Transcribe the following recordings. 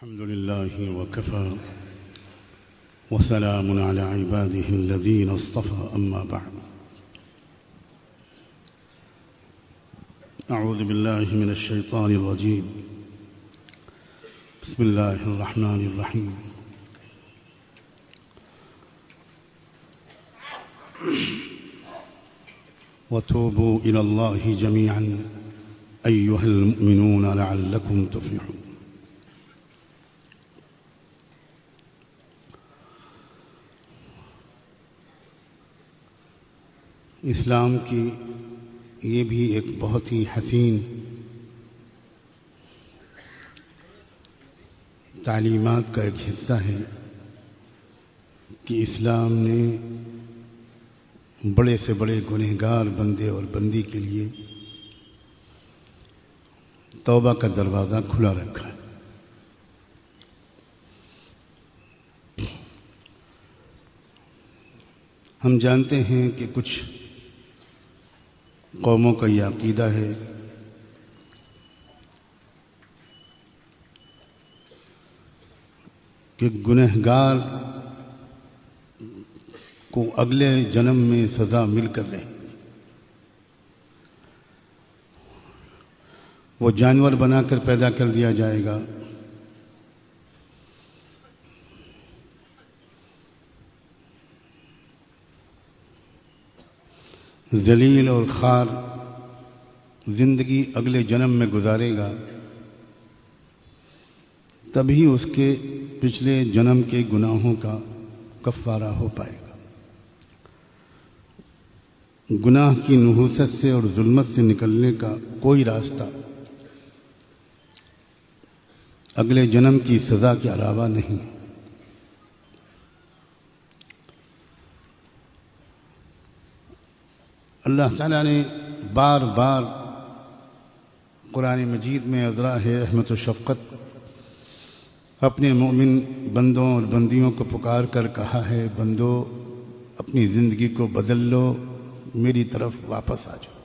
الحمد لله وكفى وسلام على عباده الذين اصطفى أما بعد أعوذ بالله من الشيطان الرجيم بسم الله الرحمن الرحيم وتوبوا إلى الله جميعا أيها المؤمنون لعلكم تفلحون. اسلام کی یہ بھی ایک بہت ہی حسین تعلیمات کا ایک حصہ ہے کہ اسلام نے بڑے سے بڑے گنہگار بندے اور بندی کے لیے توبہ کا دروازہ کھلا رکھا ہے. ہم جانتے ہیں کہ کچھ قوموں کا یہ عقیدہ ہے کہ گنہگار کو اگلے جنم میں سزا مل کر رہے، وہ جانور بنا کر پیدا کر دیا جائے گا، ذلیل اور خوار زندگی اگلے جنم میں گزارے گا، تبھی اس کے پچھلے جنم کے گناہوں کا کفارہ ہو پائے گا. گناہ کی نحوست سے اور ظلمت سے نکلنے کا کوئی راستہ اگلے جنم کی سزا کے علاوہ نہیں. اللہ تعالیٰ نے بار بار قرآن مجید میں عذراء رحمت و شفقت اپنے مومن بندوں اور بندیوں کو پکار کر کہا ہے، بندو اپنی زندگی کو بدل لو، میری طرف واپس آ جاؤ.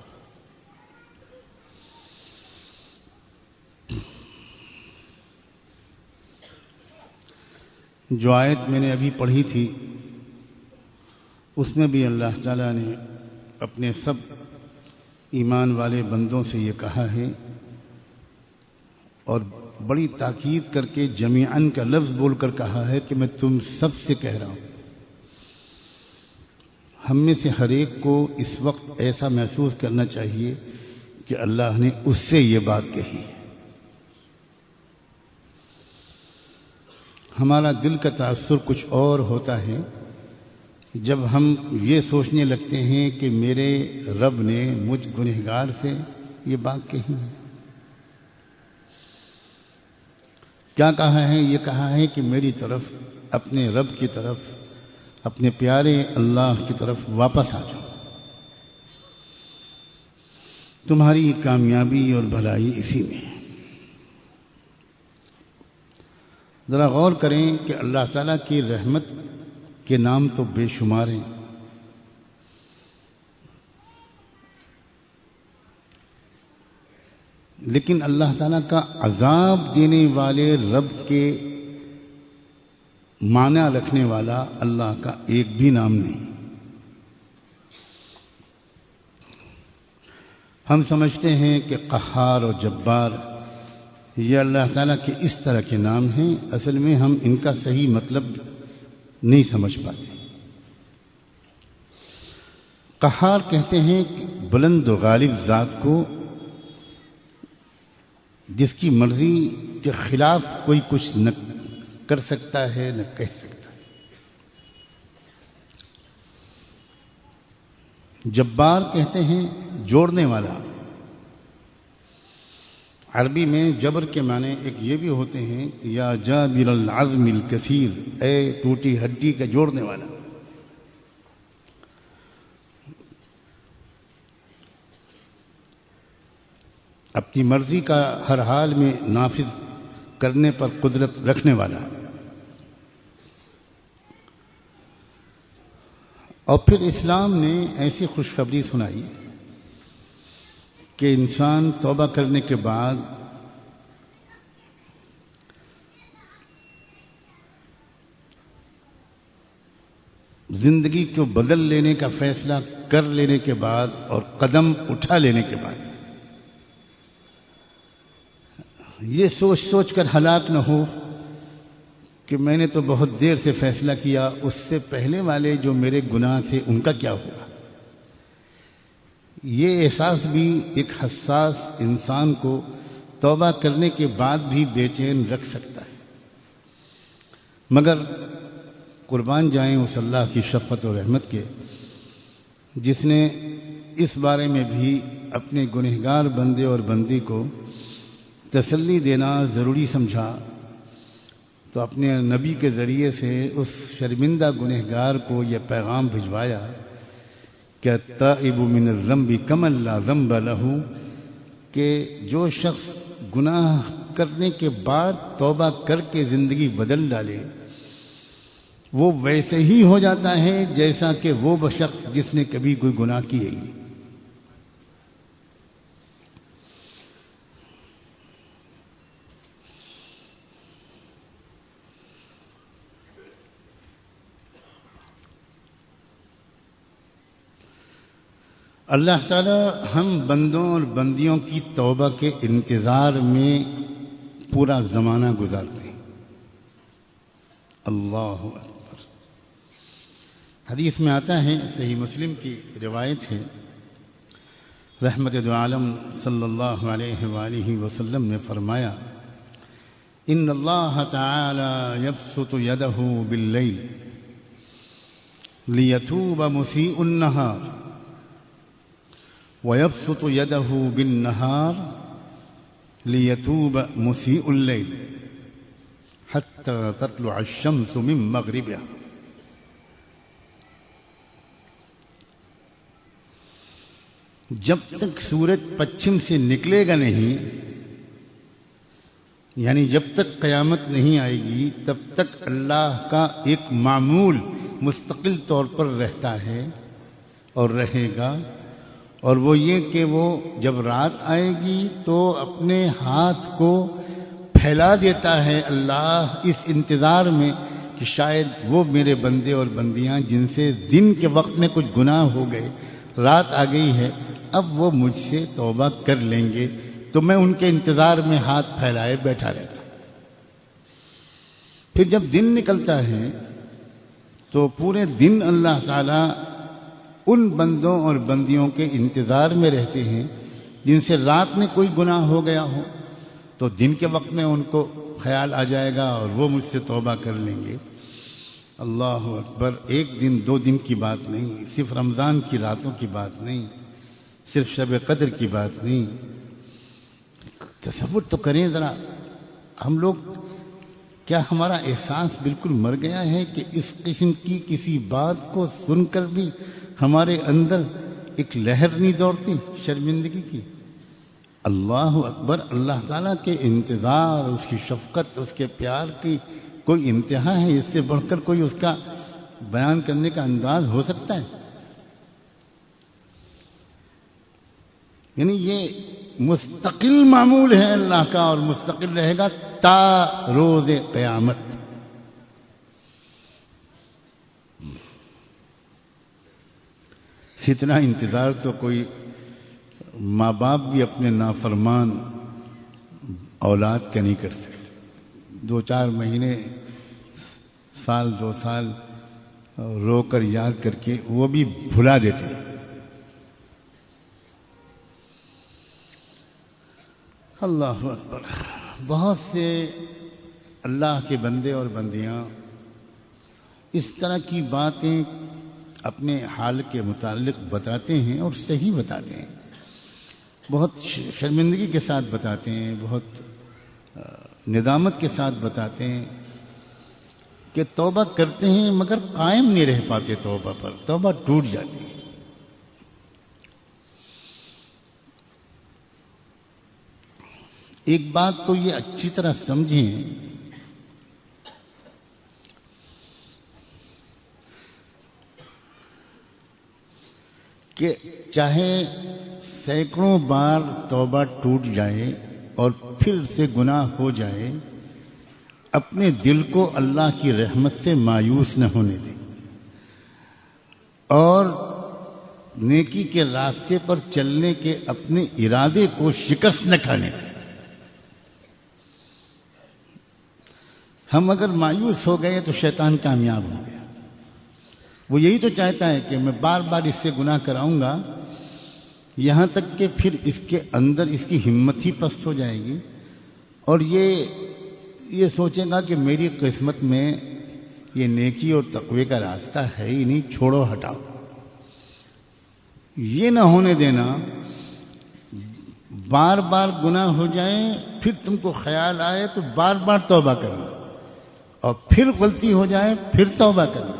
جو آیت میں نے ابھی پڑھی تھی اس میں بھی اللہ تعالیٰ نے اپنے سب ایمان والے بندوں سے یہ کہا ہے اور بڑی تاکید کر کے جمیعاً کا لفظ بول کر کہا ہے کہ میں تم سب سے کہہ رہا ہوں. ہم میں سے ہر ایک کو اس وقت ایسا محسوس کرنا چاہیے کہ اللہ نے اس سے یہ بات کہی. ہمارا دل کا تاثر کچھ اور ہوتا ہے جب ہم یہ سوچنے لگتے ہیں کہ میرے رب نے مجھ گنہگار سے یہ بات کہی ہے. کیا کہا ہے؟ یہ کہا ہے کہ میری طرف، اپنے رب کی طرف، اپنے پیارے اللہ کی طرف واپس آ جاؤ، تمہاری کامیابی اور بھلائی اسی میں ہے. ذرا غور کریں کہ اللہ تعالیٰ کی رحمت کے نام تو بے شمار ہیں، لیکن اللہ تعالیٰ کا عذاب دینے والے رب کے معنی رکھنے والا اللہ کا ایک بھی نام نہیں. ہم سمجھتے ہیں کہ قہار اور جبار یہ اللہ تعالیٰ کے اس طرح کے نام ہیں، اصل میں ہم ان کا صحیح مطلب نہیں سمجھ پاتے. قہار کہتے ہیں کہ بلند و غالب ذات کو جس کی مرضی کے خلاف کوئی کچھ نہ کر سکتا ہے نہ کہہ سکتا ہے. جبار کہتے ہیں جوڑنے والا. عربی میں جبر کے معنی ایک یہ بھی ہوتے ہیں یا جابر العظم الکثیر، اے ٹوٹی ہڈی کا جوڑنے والا. اپنی مرضی کا ہر حال میں نافذ کرنے پر قدرت رکھنے والا. اور پھر اسلام نے ایسی خوشخبری سنائی کہ انسان توبہ کرنے کے بعد زندگی کو بدل لینے کا فیصلہ کر لینے کے بعد اور قدم اٹھا لینے کے بعد یہ سوچ سوچ کر ہلاک نہ ہو کہ میں نے تو بہت دیر سے فیصلہ کیا، اس سے پہلے والے جو میرے گناہ تھے ان کا کیا ہوگا۔ یہ احساس بھی ایک حساس انسان کو توبہ کرنے کے بعد بھی بے چین رکھ سکتا ہے، مگر قربان جائیں اس اللہ کی شفقت و رحمت کے جس نے اس بارے میں بھی اپنے گنہگار بندے اور بندی کو تسلی دینا ضروری سمجھا، تو اپنے نبی کے ذریعے سے اس شرمندہ گنہگار کو یہ پیغام بھجوایا کہ التائب من الذنب کمن لا ذنب لہ، کہ جو شخص گناہ کرنے کے بعد توبہ کر کے زندگی بدل ڈالے وہ ویسے ہی ہو جاتا ہے جیسا کہ وہ شخص جس نے کبھی کوئی گناہ کیے ہی نہیں۔ اللہ تعالی ہم بندوں اور بندیوں کی توبہ کے انتظار میں پورا زمانہ گزارتے ہیں۔ اللہ اکبر۔ حدیث میں آتا ہے، صحیح مسلم کی روایت ہے، رحمت دو عالم صلی اللہ علیہ وآلہ وسلم نے فرمایا، ان اللہ تعالی یبسط یدہ باللیل لیتوب مسیء النہار وَيَبْسُطُ يَدَهُ بِالنَّهَارِ لِيَتُوبَ مُسِيءُ اللَّيْلِ حَتَّى تَطْلُعَ الشَّمْسُ مِن مَغْرِبِهَا، جب تک سورج پچھم سے نکلے گا نہیں، یعنی جب تک قیامت نہیں آئے گی تب تک اللہ کا ایک معمول مستقل طور پر رہتا ہے اور رہے گا، اور وہ یہ کہ وہ جب رات آئے گی تو اپنے ہاتھ کو پھیلا دیتا ہے اللہ اس انتظار میں کہ شاید وہ میرے بندے اور بندیاں جن سے دن کے وقت میں کچھ گناہ ہو گئے، رات آ گئی ہے، اب وہ مجھ سے توبہ کر لیں گے، تو میں ان کے انتظار میں ہاتھ پھیلائے بیٹھا رہتا۔ پھر جب دن نکلتا ہے تو پورے دن اللہ تعالی ان بندوں اور بندیوں کے انتظار میں رہتے ہیں جن سے رات میں کوئی گناہ ہو گیا ہو، تو دن کے وقت میں ان کو خیال آ جائے گا اور وہ مجھ سے توبہ کر لیں گے۔ اللہ اکبر۔ ایک دن دو دن کی بات نہیں، صرف رمضان کی راتوں کی بات نہیں، صرف شب قدر کی بات نہیں۔ تصور تو کریں ذرا، ہم لوگ کیا ہمارا احساس بالکل مر گیا ہے کہ اس قسم کی کسی بات کو سن کر بھی ہمارے اندر ایک لہر نہیں دوڑتی شرمندگی کی؟ اللہ اکبر۔ اللہ تعالیٰ کے انتظار، اس کی شفقت، اس کے پیار کی کوئی انتہا ہے؟ اس سے بڑھ کر کوئی اس کا بیان کرنے کا انداز ہو سکتا ہے؟ یعنی یہ مستقل معمول ہے اللہ کا اور مستقل رہے گا تا روز قیامت۔ اتنا انتظار تو کوئی ماں باپ بھی اپنے نافرمان اولاد کا نہیں کر سکتے۔ 2-4 مہینے، سال 2 سال رو کر یاد کر کے وہ بھی بھلا دیتے۔ اللہ اکبر۔ بہت سے اللہ کے بندے اور بندیاں اس طرح کی باتیں اپنے حال کے متعلق بتاتے ہیں اور صحیح بتاتے ہیں، بہت شرمندگی کے ساتھ بتاتے ہیں، بہت ندامت کے ساتھ بتاتے ہیں کہ توبہ کرتے ہیں مگر قائم نہیں رہ پاتے توبہ پر، توبہ ٹوٹ جاتی ہے۔ ایک بات تو یہ اچھی طرح سمجھیں کہ چاہے سینکڑوں بار توبہ ٹوٹ جائے اور پھر سے گناہ ہو جائے، اپنے دل کو اللہ کی رحمت سے مایوس نہ ہونے دیں۔ اور نیکی کے راستے پر چلنے کے اپنے ارادے کو شکست نہ کھانے دیں۔ ہم اگر مایوس ہو گئے تو شیطان کامیاب ہو گیا۔ وہ یہی تو چاہتا ہے کہ میں بار بار اس سے گناہ کراؤں گا، یہاں تک کہ پھر اس کے اندر اس کی ہمت ہی پست ہو جائے گی، اور یہ سوچے گا کہ میری قسمت میں یہ نیکی اور تقوی کا راستہ ہے ہی نہیں، چھوڑو ہٹاؤ۔ یہ نہ ہونے دینا، بار بار گناہ ہو جائے، پھر تم کو خیال آئے تو بار بار توبہ کرنا، اور پھر غلطی ہو جائے پھر توبہ کرنا،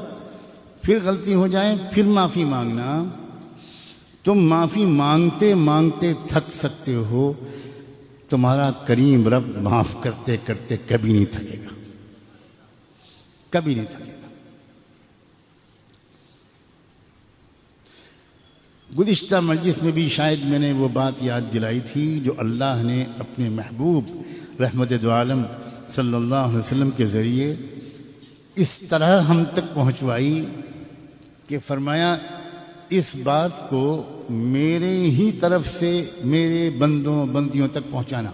پھر غلطی ہو جائے پھر معافی مانگنا۔ تم معافی مانگتے مانگتے تھک سکتے ہو، تمہارا کریم رب معاف کرتے کرتے کبھی نہیں تھکے گا، کبھی نہیں تھکے گا۔ گزشتہ مجلس میں بھی شاید میں نے وہ بات یاد دلائی تھی جو اللہ نے اپنے محبوب رحمت دو عالم صلی اللہ علیہ وسلم کے ذریعے اس طرح ہم تک پہنچوائی کہ فرمایا اس بات کو میرے ہی طرف سے میرے بندوں بندیوں تک پہنچانا۔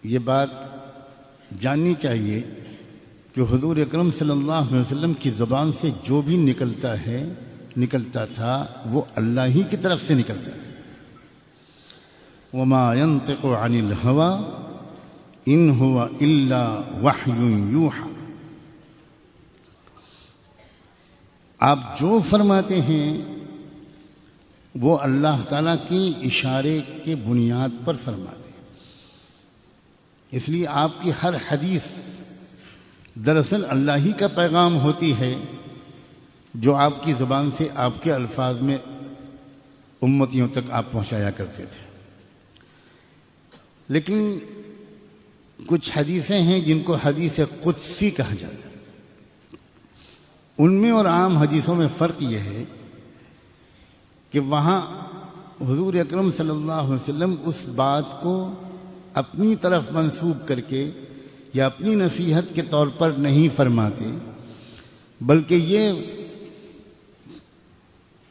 یہ بات جاننی چاہیے کہ حضور اکرم صلی اللہ علیہ وسلم کی زبان سے جو بھی نکلتا تھا وہ اللہ ہی کی طرف سے نکلتا تھا۔ وما ينطق عن الهوى ان هو الا وحی یوحى۔ آپ جو فرماتے ہیں وہ اللہ تعالیٰ کی اشارے کے بنیاد پر فرماتے ہیں، اس لیے آپ کی ہر حدیث دراصل اللہ ہی کا پیغام ہوتی ہے جو آپ کی زبان سے آپ کے الفاظ میں امتیوں تک آپ پہنچایا کرتے تھے۔ لیکن کچھ حدیثیں ہیں جن کو حدیث قدسی کہا جاتا ہے، ان میں اور عام حدیثوں میں فرق یہ ہے کہ وہاں حضور اکرم صلی اللہ علیہ وسلم اس بات کو اپنی طرف منسوب کر کے یا اپنی نصیحت کے طور پر نہیں فرماتے، بلکہ یہ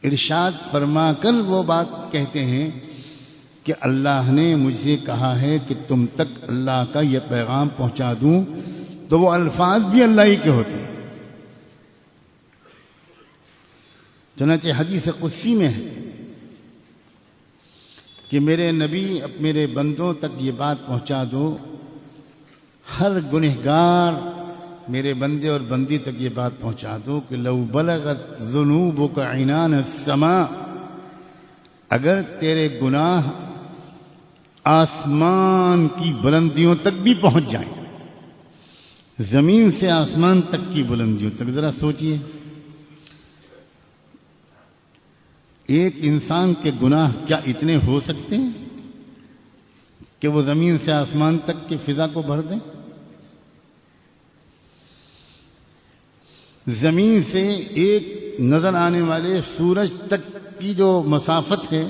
ارشاد فرما کر وہ بات کہتے ہیں کہ اللہ نے مجھ سے کہا ہے کہ تم تک اللہ کا یہ پیغام پہنچا دوں، تو وہ الفاظ بھی اللہ ہی کے ہوتے ہیں۔ چنانچہ حدیث قدسی میں ہے کہ میرے نبی میرے بندوں تک یہ بات پہنچا دو، ہر گنہگار میرے بندے اور بندی تک یہ بات پہنچا دو کہ لو بلغت ذنوبک عنان السماء، اگر تیرے گناہ آسمان کی بلندیوں تک بھی پہنچ جائیں، زمین سے آسمان تک کی بلندیوں تک، ذرا سوچئے ایک انسان کے گناہ کیا اتنے ہو سکتے ہیں کہ وہ زمین سے آسمان تک کی فضا کو بھر دیں؟ زمین سے ایک نظر آنے والے سورج تک کی جو مسافت ہے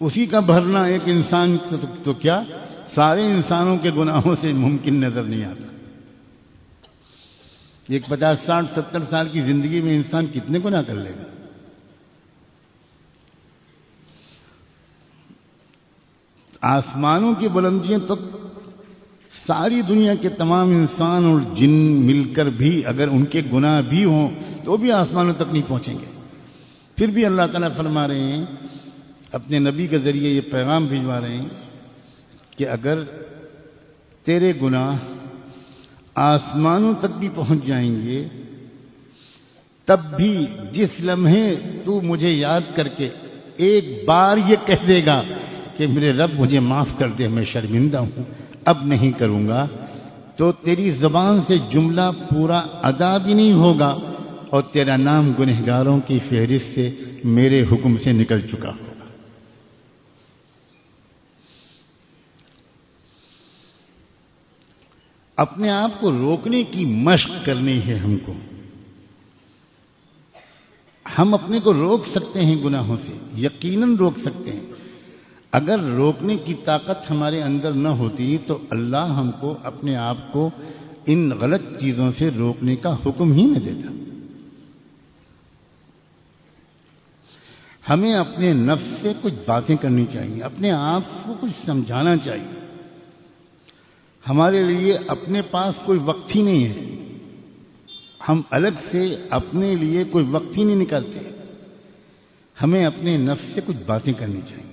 اسی کا بھرنا ایک انسان تو کیا سارے انسانوں کے گناہوں سے ممکن نظر نہیں آتا۔ ایک 50 60 70 سال کی زندگی میں انسان کتنے گناہ کر لے گا؟ آسمانوں کی بلندیوں تک ساری دنیا کے تمام انسان اور جن مل کر بھی اگر ان کے گناہ بھی ہوں تو بھی آسمانوں تک نہیں پہنچیں گے۔ پھر بھی اللہ تعالیٰ فرما رہے ہیں، اپنے نبی کے ذریعے یہ پیغام بھجوا رہے ہیں کہ اگر تیرے گناہ آسمانوں تک بھی پہنچ جائیں گے، تب بھی جس لمحے تو مجھے یاد کر کے ایک بار یہ کہہ دے گا کہ میرے رب مجھے معاف کر دے، میں شرمندہ ہوں، اب نہیں کروں گا، تو تیری زبان سے جملہ پورا ادا بھی نہیں ہوگا اور تیرا نام گنہگاروں کی فہرست سے میرے حکم سے نکل چکا ہوگا۔ اپنے آپ کو روکنے کی مشق کرنی ہے ہم کو۔ ہم اپنے کو روک سکتے ہیں گناہوں سے، یقیناً روک سکتے ہیں۔ اگر روکنے کی طاقت ہمارے اندر نہ ہوتی تو اللہ ہم کو اپنے آپ کو ان غلط چیزوں سے روکنے کا حکم ہی نہ دیتا۔ ہمیں اپنے نفس سے کچھ باتیں کرنی چاہیے، اپنے آپ کو کچھ سمجھانا چاہیے۔ ہمارے لیے اپنے پاس کوئی وقت ہی نہیں ہے، ہم الگ سے اپنے لیے کوئی وقت ہی نہیں نکالتے۔ ہمیں اپنے نفس سے کچھ باتیں کرنی چاہیے۔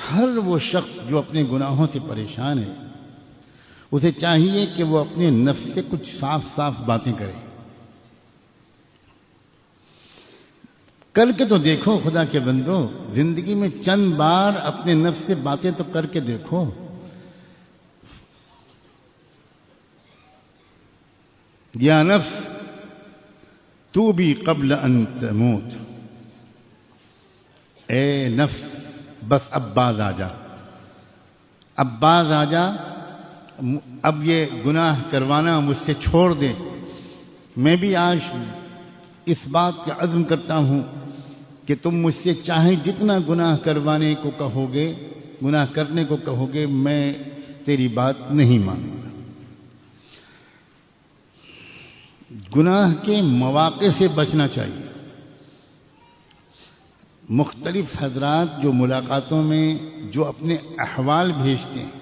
ہر وہ شخص جو اپنے گناہوں سے پریشان ہے، اسے چاہیے کہ وہ اپنے نفس سے کچھ صاف صاف باتیں کرے۔ کر کے تو دیکھو خدا کے بندو، زندگی میں چند بار اپنے نفس سے باتیں تو کر کے دیکھو۔ یا نفس تو بھی قبل ان تموت، اے نفس بس اب باز آ جا، اب باز آ جا، اب یہ گناہ کروانا مجھ سے چھوڑ دے۔ میں بھی آج اس بات کا عزم کرتا ہوں کہ تم مجھ سے چاہے جتنا گناہ کروانے کو کہو گے، گناہ کرنے کو کہو گے، میں تیری بات نہیں مانوں گا۔ گناہ کے مواقع سے بچنا چاہیے۔ مختلف حضرات جو ملاقاتوں میں جو اپنے احوال بھیجتے ہیں،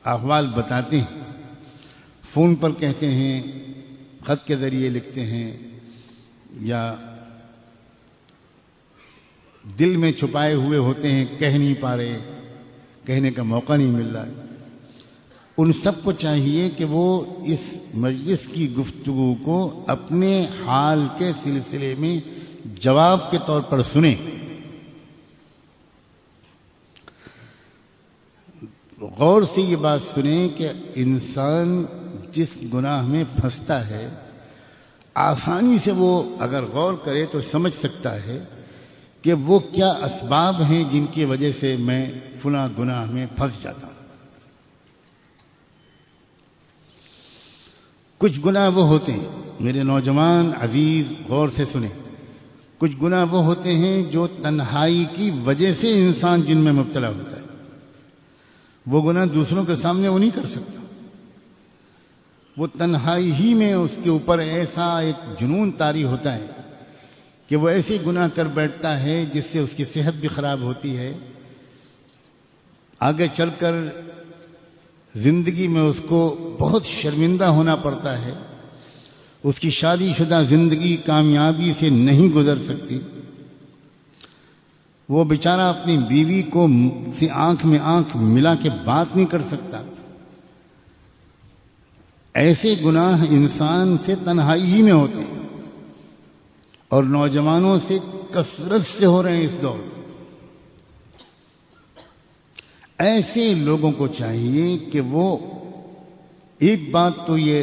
احوال بتاتے ہیں، فون پر کہتے ہیں، خط کے ذریعے لکھتے ہیں، یا دل میں چھپائے ہوئے ہوتے ہیں، کہہ نہیں پا رہے، کہنے کا موقع نہیں مل رہا۔ ان سب کو چاہیے کہ وہ اس مجلس کی گفتگو کو اپنے حال کے سلسلے میں جواب کے طور پر سنیں۔ غور سے یہ بات سنیں کہ انسان جس گناہ میں پھنستا ہے، آسانی سے وہ اگر غور کرے تو سمجھ سکتا ہے کہ وہ کیا اسباب ہیں جن کی وجہ سے میں فلاں گناہ میں پھنس جاتا ہوں۔ کچھ گناہ وہ ہوتے ہیں، میرے نوجوان عزیز غور سے سنیں، کچھ گناہ وہ ہوتے ہیں جو تنہائی کی وجہ سے انسان جن میں مبتلا ہوتا ہے۔ وہ گناہ دوسروں کے سامنے وہ نہیں کر سکتا، وہ تنہائی ہی میں اس کے اوپر ایسا ایک جنون طاری ہوتا ہے کہ وہ ایسے گناہ کر بیٹھتا ہے جس سے اس کی صحت بھی خراب ہوتی ہے، آگے چل کر زندگی میں اس کو بہت شرمندہ ہونا پڑتا ہے، اس کی شادی شدہ زندگی کامیابی سے نہیں گزر سکتی، وہ بیچارہ اپنی بیوی کو سے آنکھ میں آنکھ ملا کے بات نہیں کر سکتا۔ ایسے گناہ انسان سے تنہائی ہی میں ہوتے ہیں، اور نوجوانوں سے کثرت سے ہو رہے ہیں اس دور میں۔ ایسے لوگوں کو چاہیے کہ وہ ایک بات تو یہ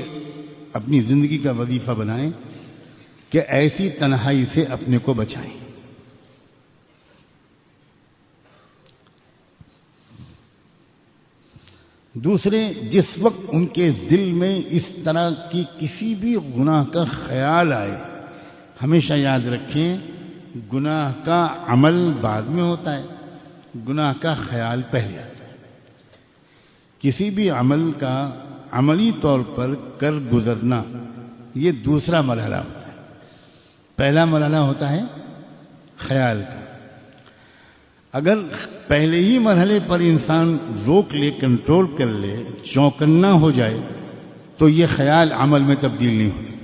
اپنی زندگی کا وظیفہ بنائیں کہ ایسی تنہائی سے اپنے کو بچائیں۔ دوسرے، جس وقت ان کے دل میں اس طرح کی کسی بھی گناہ کا خیال آئے، ہمیشہ یاد رکھیں گناہ کا عمل بعد میں ہوتا ہے، گناہ کا خیال پہلے آتا ہے۔ کسی بھی عمل کا عملی طور پر کر گزرنا یہ دوسرا مرحلہ ہوتا ہے، پہلا مرحلہ ہوتا ہے خیال کا۔ اگر پہلے ہی مرحلے پر انسان روک لے، کنٹرول کر لے، چوکنا ہو جائے تو یہ خیال عمل میں تبدیل نہیں ہو سکتا۔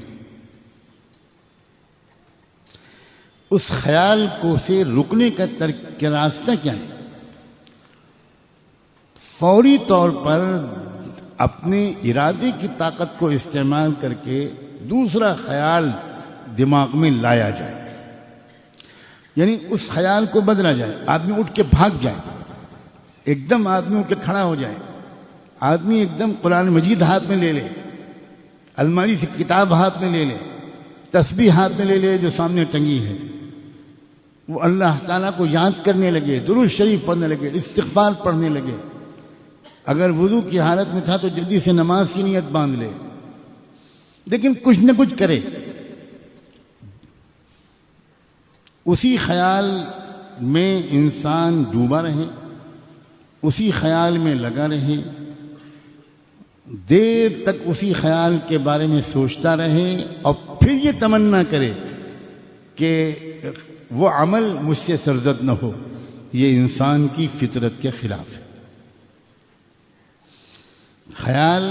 اس خیال کو سے رکنے کا راستہ کیا ہے؟ فوری طور پر اپنے ارادے کی طاقت کو استعمال کر کے دوسرا خیال دماغ میں لایا جائے، یعنی اس خیال کو بدلا جائے۔ آدمی اٹھ کے بھاگ جائے، ایک دم آدمی اٹھ کے کھڑا ہو جائے، آدمی ایک دم قرآن مجید ہاتھ میں لے لے، الماری سے کتاب ہاتھ میں لے لے، تسبیح ہاتھ میں لے لے جو سامنے ٹنگی ہے، وہ اللہ تعالیٰ کو یاد کرنے لگے، درود شریف پڑھنے لگے، استغفار پڑھنے لگے۔ اگر وضو کی حالت میں تھا تو جلدی سے نماز کی نیت باندھ لے، لیکن کچھ نہ کچھ کرے۔ اسی خیال میں انسان ڈوبا رہے، اسی خیال میں لگا رہے، دیر تک اسی خیال کے بارے میں سوچتا رہے اور پھر یہ تمنا کرے کہ وہ عمل مجھ سے سرزد نہ ہو، یہ انسان کی فطرت کے خلاف ہے۔ خیال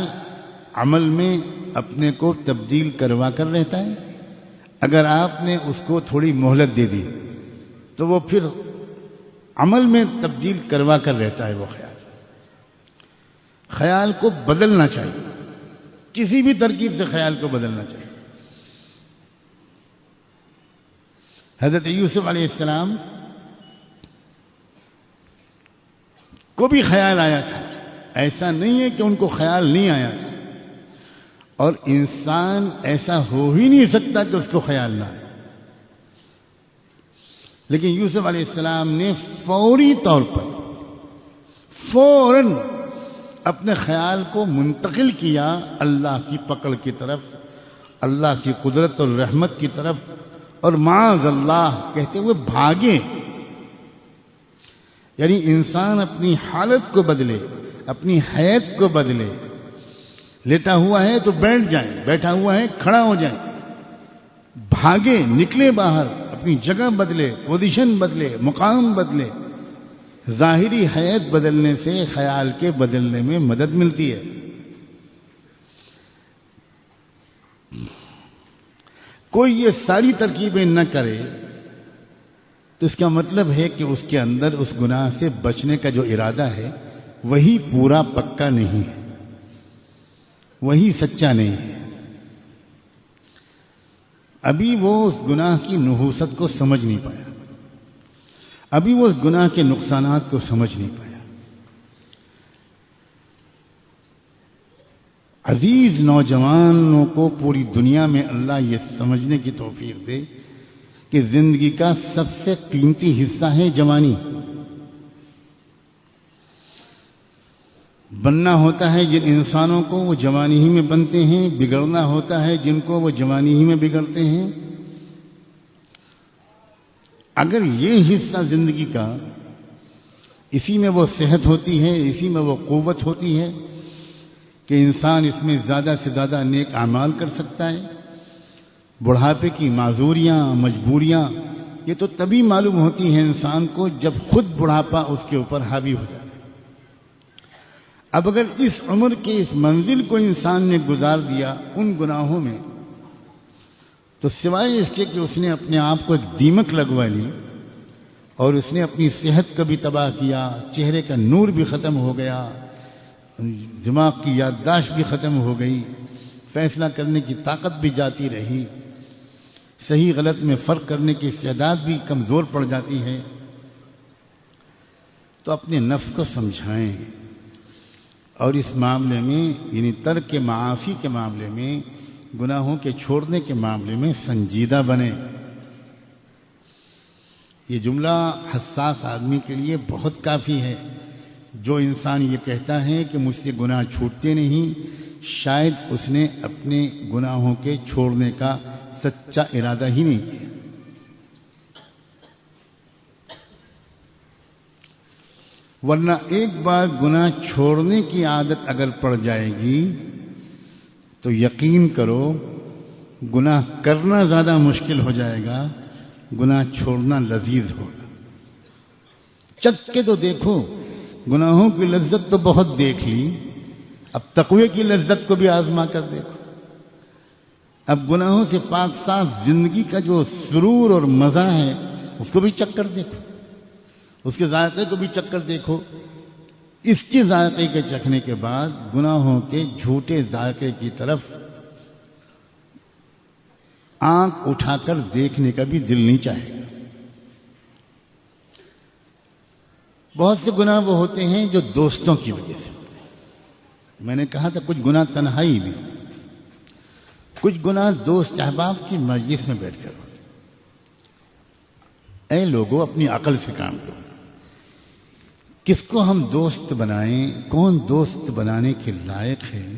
عمل میں اپنے کو تبدیل کروا کر رہتا ہے۔ اگر آپ نے اس کو تھوڑی مہلت دے دی تو وہ پھر عمل میں تبدیل کروا کر رہتا ہے۔ وہ خیال کو بدلنا چاہیے، کسی بھی ترکیب سے خیال کو بدلنا چاہیے۔ حضرت یوسف علیہ السلام کو بھی خیال آیا تھا، ایسا نہیں ہے کہ ان کو خیال نہیں آیا تھا، اور انسان ایسا ہو ہی نہیں سکتا کہ اس کو خیال نہ آئے، لیکن یوسف علیہ السلام نے فوری طور پر فوراً اپنے خیال کو منتقل کیا اللہ کی پکڑ کی طرف، اللہ کی قدرت اور رحمت کی طرف، اور معاذ اللہ کہتے ہوئے بھاگے۔ یعنی انسان اپنی حالت کو بدلے، اپنی حیت کو بدلے، لیٹا ہوا ہے تو بیٹھ جائیں، بیٹھا ہوا ہے کھڑا ہو جائیں، بھاگے، نکلے باہر، اپنی جگہ بدلے، پوزیشن بدلے، مقام بدلے۔ ظاہری حیت بدلنے سے خیال کے بدلنے میں مدد ملتی ہے۔ کوئی یہ ساری ترکیبیں نہ کرے تو اس کا مطلب ہے کہ اس کے اندر اس گناہ سے بچنے کا جو ارادہ ہے وہی پورا پکا نہیں ہے، وہی سچا نہیں ہے۔ ابھی وہ اس گناہ کی نحوست کو سمجھ نہیں پایا، ابھی وہ اس گناہ کے نقصانات کو سمجھ نہیں پایا۔ عزیز نوجوانوں کو پوری دنیا میں اللہ یہ سمجھنے کی توفیق دے کہ زندگی کا سب سے قیمتی حصہ ہے جوانی۔ بننا ہوتا ہے جن انسانوں کو وہ جوانی ہی میں بنتے ہیں، بگڑنا ہوتا ہے جن کو وہ جوانی ہی میں بگڑتے ہیں۔ اگر یہ حصہ زندگی کا، اسی میں وہ صحت ہوتی ہے، اسی میں وہ قوت ہوتی ہے کہ انسان اس میں زیادہ سے زیادہ نیک اعمال کر سکتا ہے۔ بڑھاپے کی معذوریاں، مجبوریاں یہ تو تبھی معلوم ہوتی ہیں انسان کو جب خود بڑھاپا اس کے اوپر حاوی ہو جاتا ہے۔ اب اگر اس عمر کے اس منزل کو انسان نے گزار دیا ان گناہوں میں، تو سوائے اس کے کہ اس نے اپنے آپ کو ایک دیمک لگوا لی اور اس نے اپنی صحت کو بھی تباہ کیا، چہرے کا نور بھی ختم ہو گیا، دماغ کی یادداشت بھی ختم ہو گئی، فیصلہ کرنے کی طاقت بھی جاتی رہی، صحیح غلط میں فرق کرنے کی استعداد بھی کمزور پڑ جاتی ہے، تو اپنے نفس کو سمجھائیں اور اس معاملے میں یعنی ترک معاصی کے معاملے میں، گناہوں کے چھوڑنے کے معاملے میں سنجیدہ بنے۔ یہ جملہ حساس آدمی کے لیے بہت کافی ہے۔ جو انسان یہ کہتا ہے کہ مجھ سے گناہ چھوٹتے نہیں، شاید اس نے اپنے گناہوں کے چھوڑنے کا سچا ارادہ ہی نہیں کیا۔ ورنہ ایک بار گناہ چھوڑنے کی عادت اگر پڑ جائے گی تو یقین کرو گناہ کرنا زیادہ مشکل ہو جائے گا، گناہ چھوڑنا لذیذ ہوگا۔ چکھ کے تو دیکھو، گناہوں کی لذت تو بہت دیکھ لی، اب تقوی کی لذت کو بھی آزما کر دیکھو۔ اب گناہوں سے پاک صاف زندگی کا جو سرور اور مزہ ہے اس کو بھی چکھ کر دیکھو، اس کے ذائقے کو بھی چکھ کر دیکھو۔ اس کے ذائقے کے چکھنے کے بعد گناہوں کے جھوٹے ذائقے کی طرف آنکھ اٹھا کر دیکھنے کا بھی دل نہیں چاہے گا۔ بہت سے گناہ وہ ہوتے ہیں جو دوستوں کی وجہ سے ہوتے ہیں۔ میں نے کہا تھا کچھ گناہ تنہائی میں، کچھ گناہ دوست احباب کی مجلس میں بیٹھ کر ہوتے ہیں۔ اے لوگوں، اپنی عقل سے کام کرو۔ کس کو ہم دوست بنائیں، کون دوست بنانے کے لائق ہے،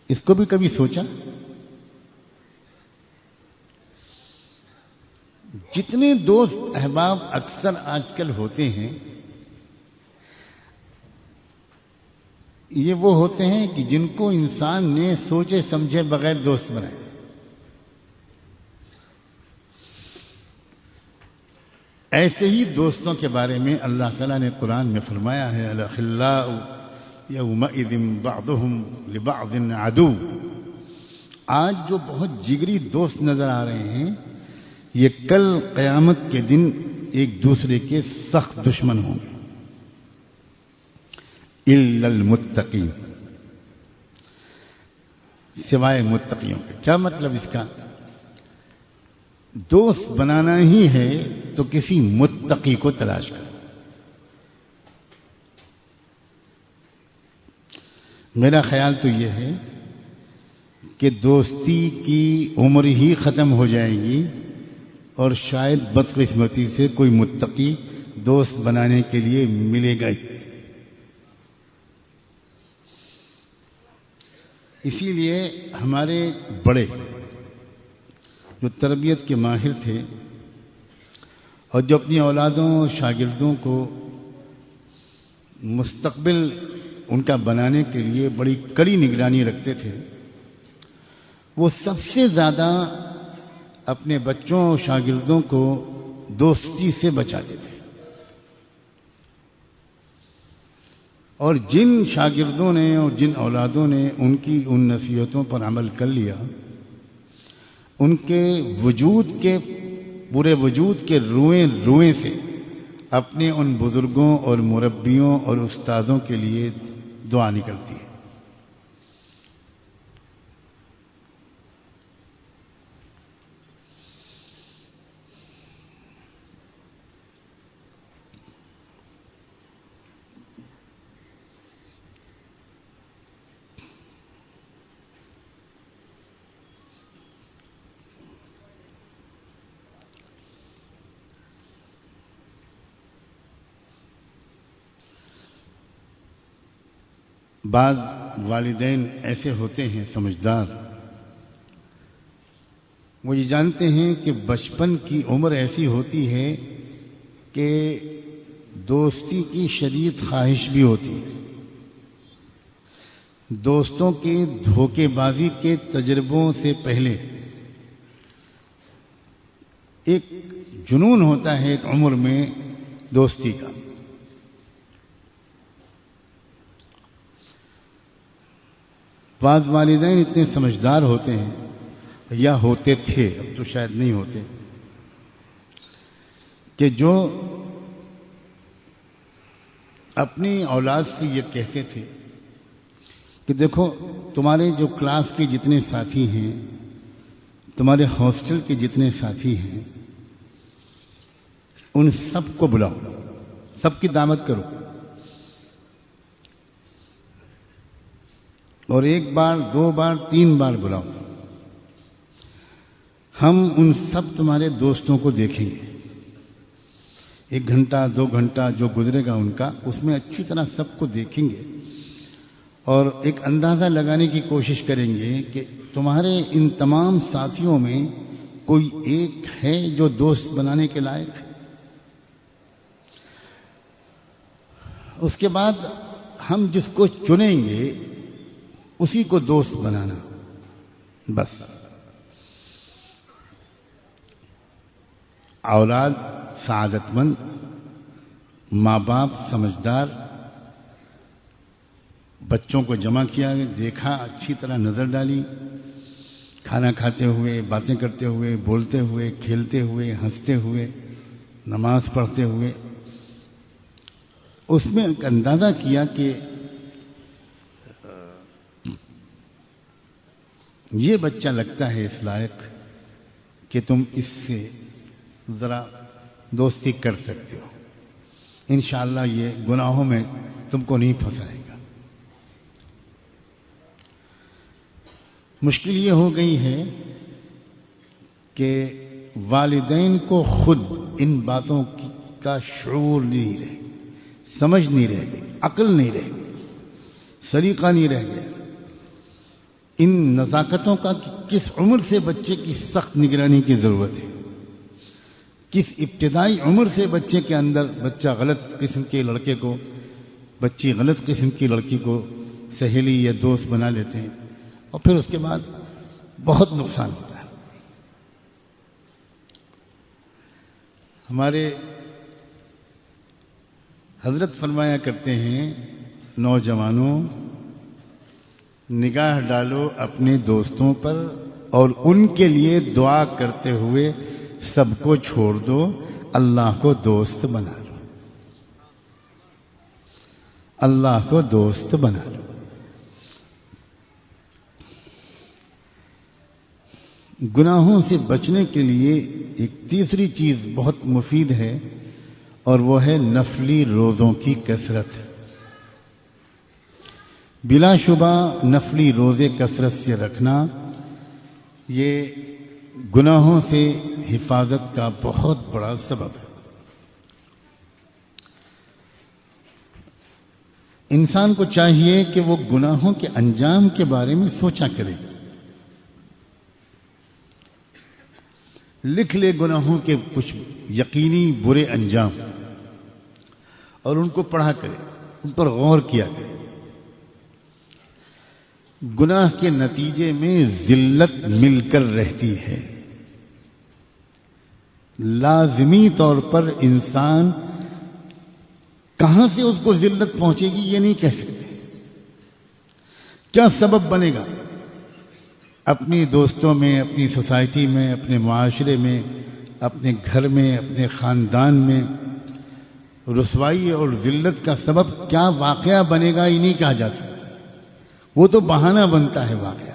اس کو بھی کبھی سوچا؟ جتنے دوست احباب اکثر آج کل ہوتے ہیں، یہ وہ ہوتے ہیں کہ جن کو انسان نے سوچے سمجھے بغیر دوست بنائے. ایسے ہی دوستوں کے بارے میں اللہ تعالیٰ نے قرآن میں فرمایا ہے الاخلاء یومئذ بعضهم لبعض عدو. آج جو بہت جگری دوست نظر آ رہے ہیں یہ کل قیامت کے دن ایک دوسرے کے سخت دشمن ہوں گے. الا المتقین، سوائے متقیوں کے. کیا مطلب اس کا؟ دوست بنانا ہی ہے تو کسی متقی کو تلاش کرو. میرا خیال تو یہ ہے کہ دوستی کی عمر ہی ختم ہو جائے گی اور شاید بدقسمتی سے کوئی متقی دوست بنانے کے لیے ملے گا ہی. اسی لیے ہمارے بڑے جو تربیت کے ماہر تھے اور جو اپنی اولادوں اور شاگردوں کو مستقبل ان کا بنانے کے لیے بڑی کڑی نگرانی رکھتے تھے، وہ سب سے زیادہ اپنے بچوں اور شاگردوں کو دوستی سے بچاتے تھے. اور جن شاگردوں نے اور جن اولادوں نے ان کی ان نصیحتوں پر عمل کر لیا، ان کے وجود کے پورے وجود کے روئیں سے اپنے ان بزرگوں اور مربیوں اور استاذوں کے لیے دعا نکلتی ہے. بعض والدین ایسے ہوتے ہیں سمجھدار، وہ یہ جانتے ہیں کہ بچپن کی عمر ایسی ہوتی ہے کہ دوستی کی شدید خواہش بھی ہوتی ہے. دوستوں کے دھوکے بازی کے تجربوں سے پہلے ایک جنون ہوتا ہے ایک عمر میں دوستی کا. بعض والدین اتنے سمجھدار ہوتے ہیں یا ہوتے تھے، اب تو شاید نہیں ہوتے، کہ جو اپنی اولاد سے یہ کہتے تھے کہ دیکھو تمہارے جو کلاس کے جتنے ساتھی ہیں، تمہارے ہاسٹل کے جتنے ساتھی ہیں، ان سب کو بلاؤ، سب کی دعوت کرو، اور ایک بار 2 بار 3 بار بلاؤ. ہم ان سب تمہارے دوستوں کو دیکھیں گے. 1 گھنٹہ 2 گھنٹہ جو گزرے گا ان کا، اس میں اچھی طرح سب کو دیکھیں گے اور ایک اندازہ لگانے کی کوشش کریں گے کہ تمہارے ان تمام ساتھیوں میں کوئی ایک ہے جو دوست بنانے کے لائق ہے. اس کے بعد ہم جس کو چنیں گے اسی کو دوست بنانا. بس اولاد سعادت مند، ماں باپ سمجھدار، بچوں کو جمع کیا، دیکھا، اچھی طرح نظر ڈالی، کھانا کھاتے ہوئے، باتیں کرتے ہوئے، بولتے ہوئے، کھیلتے ہوئے، ہنستے ہوئے، نماز پڑھتے ہوئے، اس میں ایک اندازہ کیا کہ یہ بچہ لگتا ہے اس لائق کہ تم اس سے ذرا دوستی کر سکتے ہو. انشاءاللہ یہ گناہوں میں تم کو نہیں پھنسائے گا. مشکل یہ ہو گئی ہے کہ والدین کو خود ان باتوں کا شعور نہیں رہے، سمجھ نہیں رہ گئی، عقل نہیں رہ گئی، سلیقہ نہیں رہ گیا. ان نزاکتوں کا کس عمر سے بچے کی سخت نگرانی کی ضرورت ہے، کس ابتدائی عمر سے بچے کے اندر بچہ غلط قسم کے لڑکے کو، بچی غلط قسم کی لڑکی کو سہیلی یا دوست بنا لیتے ہیں اور پھر اس کے بعد بہت نقصان ہوتا ہے. ہمارے حضرت فرمایا کرتے ہیں، نوجوانوں نگاہ ڈالو اپنے دوستوں پر اور ان کے لیے دعا کرتے ہوئے سب کو چھوڑ دو، اللہ کو دوست بنا لو، اللہ کو دوست بنا لو. گناہوں سے بچنے کے لیے ایک تیسری چیز بہت مفید ہے اور وہ ہے نفلی روزوں کی کثرت. بلا شبہ نفلی روزے کثرت سے رکھنا یہ گناہوں سے حفاظت کا بہت بڑا سبب ہے. انسان کو چاہیے کہ وہ گناہوں کے انجام کے بارے میں سوچا کرے، لکھ لے گناہوں کے کچھ یقینی برے انجام اور ان کو پڑھا کرے، ان پر غور کیا کرے. گناہ کے نتیجے میں ذلت مل کر رہتی ہے. لازمی طور پر انسان کہاں سے اس کو ذلت پہنچے گی یہ نہیں کہہ سکتے. کیا سبب بنے گا؟ اپنی دوستوں میں، اپنی سوسائٹی میں، اپنے معاشرے میں، اپنے گھر میں، اپنے خاندان میں رسوائی اور ذلت کا سبب کیا واقعہ بنے گا یہ نہیں کہا جا سکتا. وہ تو بہانہ بنتا ہے واقعہ.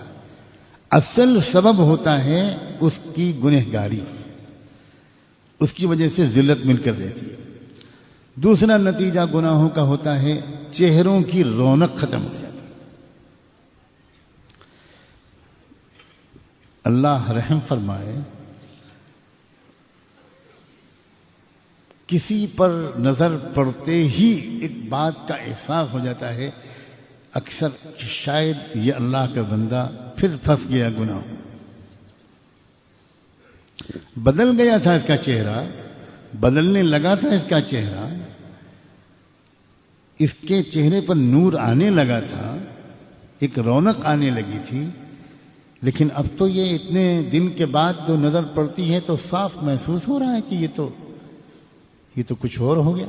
اصل سبب ہوتا ہے اس کی گنہگاری، اس کی وجہ سے ذلت مل کر رہتی ہے. دوسرا نتیجہ گناہوں کا ہوتا ہے چہروں کی رونق ختم ہو جاتی. اللہ رحم فرمائے، کسی پر نظر پڑتے ہی ایک بات کا احساس ہو جاتا ہے اکثر کہ شاید یہ اللہ کا بندہ پھر پھنس گیا گناہ. بدل گیا تھا اس کا چہرہ، بدلنے لگا تھا اس کا چہرہ، اس کے چہرے پر نور آنے لگا تھا، ایک رونق آنے لگی تھی، لیکن اب تو یہ اتنے دن کے بعد جو نظر پڑتی ہے تو صاف محسوس ہو رہا ہے کہ یہ تو کچھ اور ہو گیا.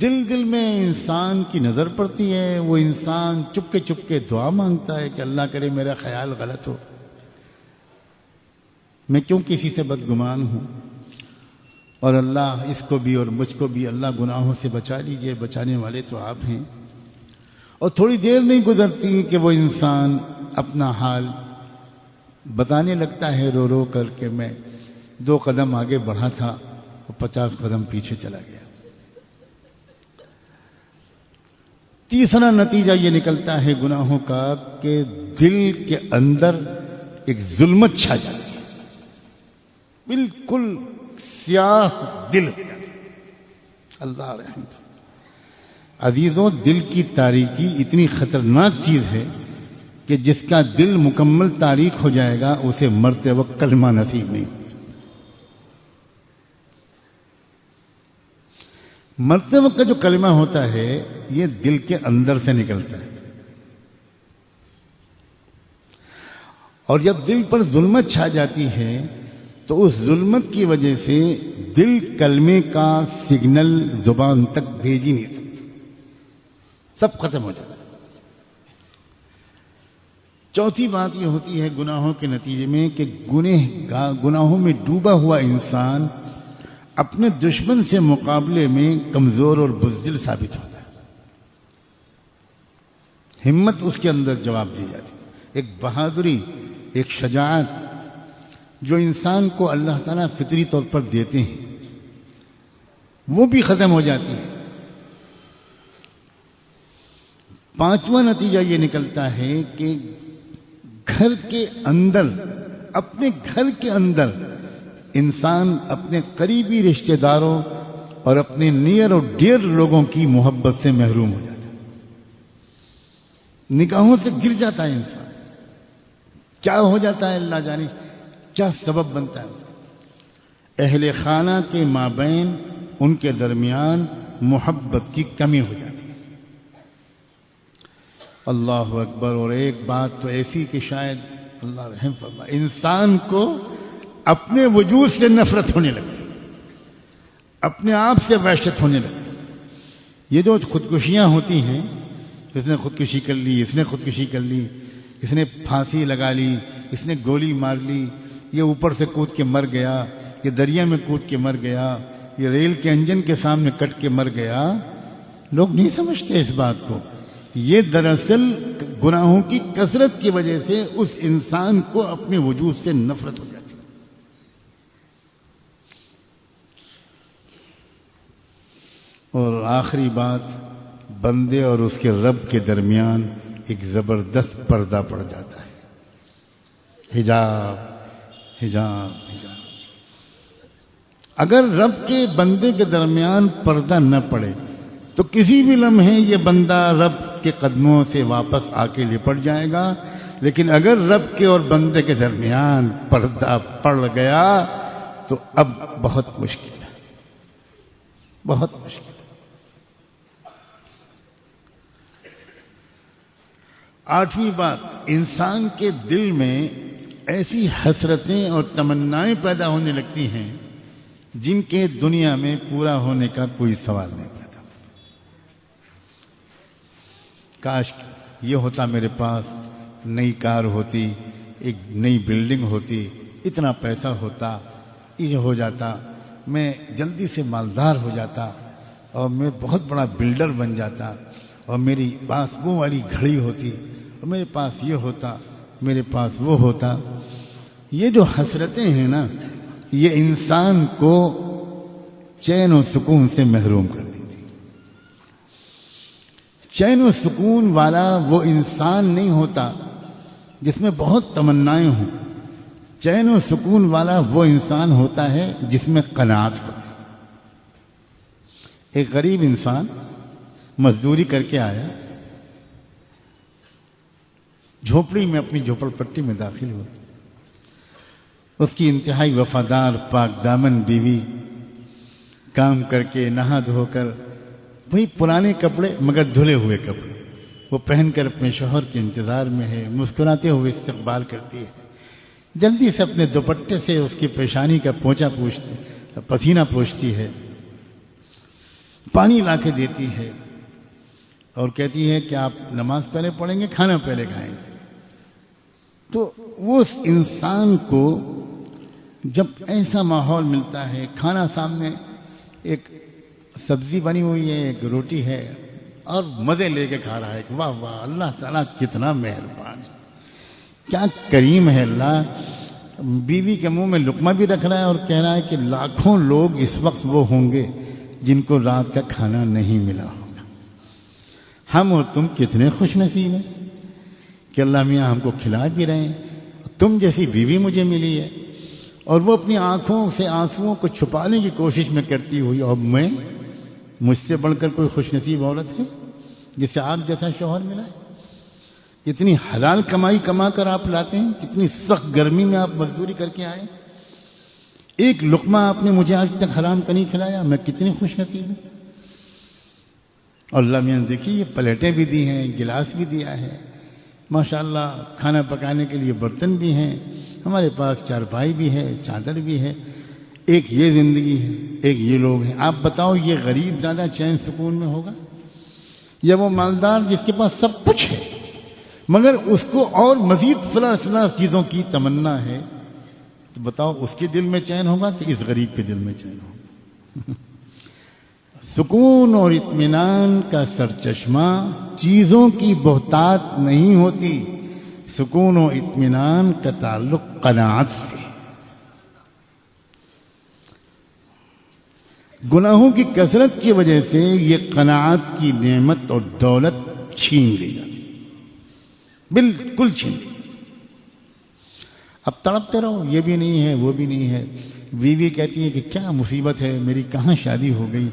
دل میں انسان کی نظر پڑتی ہے، وہ انسان چپ کے دعا مانگتا ہے کہ اللہ کرے میرا خیال غلط ہو، میں کیوں کسی سے بدگمان ہوں، اور اللہ اس کو بھی اور مجھ کو بھی اللہ گناہوں سے بچا لیجئے، بچانے والے تو آپ ہیں. اور تھوڑی دیر نہیں گزرتی کہ وہ انسان اپنا حال بتانے لگتا ہے رو رو کر کے میں 2 قدم آگے بڑھا تھا اور 50 قدم پیچھے چلا گیا. تیسرا نتیجہ یہ نکلتا ہے گناہوں کا کہ دل کے اندر ایک ظلمت چھا جاتی ہے، بالکل سیاہ دل. اللہ رحم. عزیزوں، دل کی تاریکی اتنی خطرناک چیز ہے کہ جس کا دل مکمل تاریک ہو جائے گا اسے مرتے وقت کلمہ نصیب نہیں ہو سکتا. مرتے وقت کا جو کلمہ ہوتا ہے یہ دل کے اندر سے نکلتا ہے، اور جب دل پر ظلمت چھا جاتی ہے تو اس ظلمت کی وجہ سے دل کلمے کا سگنل زبان تک بھیج ہی نہیں سکتا، سب ختم ہو جاتا ہے. چوتھی بات یہ ہوتی ہے گناہوں کے نتیجے میں کہ گناہوں میں ڈوبا ہوا انسان اپنے دشمن سے مقابلے میں کمزور اور بزدل ثابت ہوتا ہے. ہمت اس کے اندر جواب دی جاتی ہے. ایک بہادری، ایک شجاعت جو انسان کو اللہ تعالیٰ فطری طور پر دیتے ہیں وہ بھی ختم ہو جاتی ہے. پانچواں نتیجہ یہ نکلتا ہے کہ گھر کے اندر، اپنے گھر کے اندر انسان اپنے قریبی رشتہ داروں اور اپنے نیئر اور ڈیئر لوگوں کی محبت سے محروم ہو جاتا ہے، نگاہوں سے گر جاتا ہے انسان. کیا ہو جاتا ہے اللہ جانے، کیا سبب بنتا ہے؟ اہل خانہ کے مابین ان کے درمیان محبت کی کمی ہو جاتی ہے. اللہ اکبر. اور ایک بات تو ایسی کہ شاید اللہ رحم فرمائے، انسان کو اپنے وجود سے نفرت ہونے لگتی، اپنے آپ سے وحشت ہونے لگتی. یہ جو خودکشیاں ہوتی ہیں، اس نے خودکشی کر لی، اس نے خودکشی کر لی، اس نے پھانسی لگا لی، اس نے گولی مار لی، یہ اوپر سے کود کے مر گیا، یہ دریا میں کود کے مر گیا، یہ ریل کے انجن کے سامنے کٹ کے مر گیا. لوگ نہیں سمجھتے اس بات کو. یہ دراصل گناہوں کی کثرت کی وجہ سے اس انسان کو اپنے وجود سے نفرت ہو جاتی. اور آخری بات، بندے اور اس کے رب کے درمیان ایک زبردست پردہ پڑ جاتا ہے. حجاب حجاب حجاب. اگر رب کے بندے کے درمیان پردہ نہ پڑے تو کسی بھی لمحے یہ بندہ رب کے قدموں سے واپس آ کے لپٹ جائے گا. لیکن اگر رب کے اور بندے کے درمیان پردہ پڑ گیا تو اب بہت مشکل ہے، بہت مشکل. آٹھویں بات، انسان کے دل میں ایسی حسرتیں اور تمنائیں پیدا ہونے لگتی ہیں جن کے دنیا میں پورا ہونے کا کوئی سوال نہیں پیدا. کاش یہ ہوتا میرے پاس، نئی کار ہوتی، ایک نئی بلڈنگ ہوتی، اتنا پیسہ ہوتا، یہ ہو جاتا، میں جلدی سے مالدار ہو جاتا اور میں بہت بڑا بلڈر بن جاتا، اور میری پاس وہ والی گھڑی ہوتی، اور میرے پاس یہ ہوتا، میرے پاس وہ ہوتا. یہ جو حسرتیں ہیں نا، یہ انسان کو چین و سکون سے محروم کر دیتی. چین و سکون والا وہ انسان نہیں ہوتا جس میں بہت تمنائیں ہوں. چین و سکون والا وہ انسان ہوتا ہے جس میں قناعت ہوتی. ایک غریب انسان مزدوری کر کے آیا، جھوپڑی میں، اپنی جھوپڑ پٹی میں داخل ہوا. اس کی انتہائی وفادار پاک دامن بیوی کام کر کے نہا دھو کر وہی پرانے کپڑے مگر دھلے ہوئے کپڑے وہ پہن کر اپنے شوہر کے انتظار میں ہے، مسکراتے ہوئے استقبال کرتی ہے. جلدی سے اپنے دوپٹے سے اس کی پیشانی کا پوچھا پوچھتی، پسینہ پوچھتی ہے، پانی لا کے دیتی ہے اور کہتی ہے کہ آپ نماز پہلے پڑھیں گے، کھانا پہلے کھائیں گے. تو وہ اس انسان کو جب ایسا ماحول ملتا ہے، کھانا سامنے، ایک سبزی بنی ہوئی ہے، ایک روٹی ہے، اور مزے لے کے کھا رہا ہے، واہ واہ اللہ تعالیٰ کتنا مہربان ہے، کیا کریم ہے اللہ. بیوی کے منہ میں لقمہ بھی رکھ رہا ہے اور کہہ رہا ہے کہ لاکھوں لوگ اس وقت وہ ہوں گے جن کو رات کا کھانا نہیں ملا ہوگا. ہم اور تم کتنے خوش نصیب ہیں کہ اللہ میاں ہم کو کھلا بھی رہے ہیں. تم جیسی بیوی مجھے ملی ہے. اور وہ اپنی آنکھوں سے آنسوؤں کو چھپانے کی کوشش میں کرتی ہوئی، اور میں، مجھ سے بڑھ کر کوئی خوش نصیب عورت ہے جسے آپ جیسا شوہر ملا ہے؟ اتنی حلال کمائی کما کر آپ لاتے ہیں، کتنی سخت گرمی میں آپ مزدوری کر کے آئے، ایک لقمہ آپ نے مجھے آج تک حرام کا نہیں کھلایا، میں کتنی خوش نصیب ہوں. اور اللہ میاں دیکھیے یہ پلیٹیں بھی دی ہیں، گلاس بھی دیا ہے، ماشاءاللہ کھانا پکانے کے لیے برتن بھی ہیں، ہمارے پاس چارپائی بھی ہے، چادر بھی ہے. ایک یہ زندگی ہے، ایک یہ لوگ ہیں. آپ بتاؤ یہ غریب زیادہ چین سکون میں ہوگا یا وہ مالدار جس کے پاس سب کچھ ہے مگر اس کو اور مزید فلاں چیزوں کی تمنا ہے؟ تو بتاؤ اس کے دل میں چین ہوگا کہ اس غریب کے دل میں چین ہوگا؟ سکون اور اطمینان کا سرچشمہ چیزوں کی بہتات نہیں ہوتی، سکون و اطمینان کا تعلق قناعت سے. گناہوں کی کثرت کی وجہ سے یہ قناعت کی نعمت اور دولت چھین لی جاتی، بالکل چھین لی. اب تڑپتے رہو، یہ بھی نہیں ہے، وہ بھی نہیں ہے. بیوی کہتی ہے کہ کیا مصیبت ہے، میری کہاں شادی ہو گئی،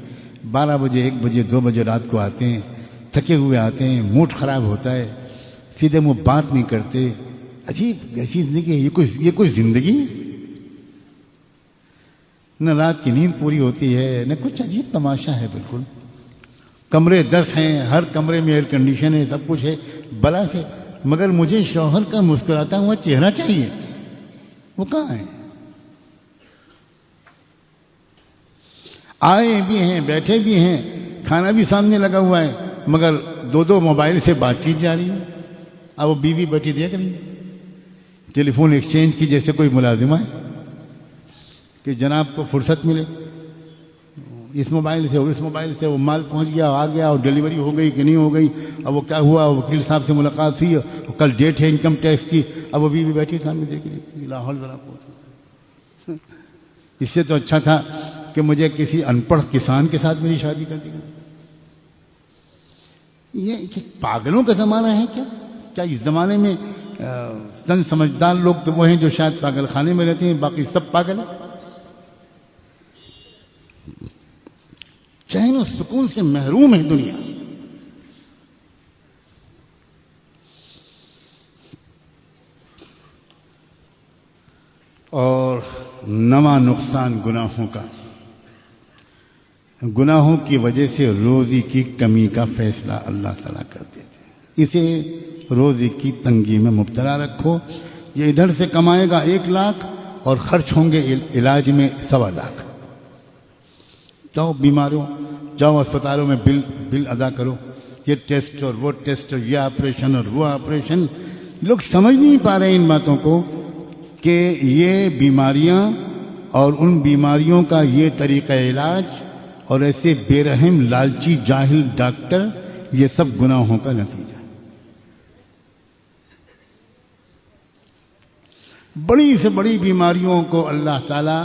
12 بجے 1 بجے 2 بجے رات کو آتے ہیں، تھکے ہوئے آتے ہیں، موڈ خراب ہوتا ہے، سیدھے منہ بات نہیں کرتے. عجیب ایسی زندگی ہے، یہ کوئی زندگی ہے؟ نہ رات کی نیند پوری ہوتی ہے، نہ کچھ، عجیب تماشا ہے بالکل. کمرے 10 ہیں، ہر کمرے میں ایئر کنڈیشن ہے، سب کچھ ہے بلا سے، مگر مجھے شوہر کا مسکراتا ہوا چہرہ چاہیے، وہ کہاں ہے؟ آئے بھی ہیں، بیٹھے بھی ہیں، کھانا بھی سامنے لگا ہوا ہے، مگر 2 موبائل سے بات چیت جاری ہے۔ اب وہ بیوی بیٹھی دیکھ رہی ہے، ٹیلی فون ایکسچینج کی جیسے کوئی ملازمہ ہے کہ جناب کو فرصت ملے، اس موبائل سے اور اس موبائل سے وہ مال پہنچ گیا، آ گیا، اور ڈیلیوری ہو گئی کہ نہیں ہو گئی، اب وہ کیا ہوا، وکیل صاحب سے ملاقات ہوئی، کل ڈیٹ ہے انکم ٹیکس کی، اب وہ بیوی بیٹھی سامنے دیکھ رہی، لاہور ذرا پہنچ۔ اس سے تو اچھا تھا کہ مجھے کسی ان پڑھ کسان کے ساتھ میری شادی کر دی گئی۔ یہ پاگلوں کا زمانہ ہے کیا؟ کیا اس زمانے میں چند سمجھدار لوگ تو وہ ہیں جو شاید پاگل خانے میں رہتے ہیں، باقی سب پاگل ہیں؟ چین و سکون سے محروم ہے دنیا۔ اور نواں نقصان گناہوں کا، گناہوں کی وجہ سے روزی کی کمی کا فیصلہ اللہ تعالیٰ کر دیتے ہیں۔ اسے روزی کی تنگی میں مبتلا رکھو، یہ ادھر سے کمائے گا 1 لاکھ اور خرچ ہوں گے علاج میں 1.25 لاکھ۔ جاؤ بیماروں، جاؤ اسپتالوں میں بل ادا کرو، یہ ٹیسٹ اور وہ ٹیسٹ، یہ آپریشن اور وہ آپریشن۔ لوگ سمجھ نہیں پا رہے ان باتوں کو کہ یہ بیماریاں اور ان بیماریوں کا یہ طریقہ علاج اور ایسے بے رحم لالچی جاہل ڈاکٹر، یہ سب گناہوں کا نتیجہ ہے۔ بڑی سے بڑی بیماریوں کو اللہ تعالیٰ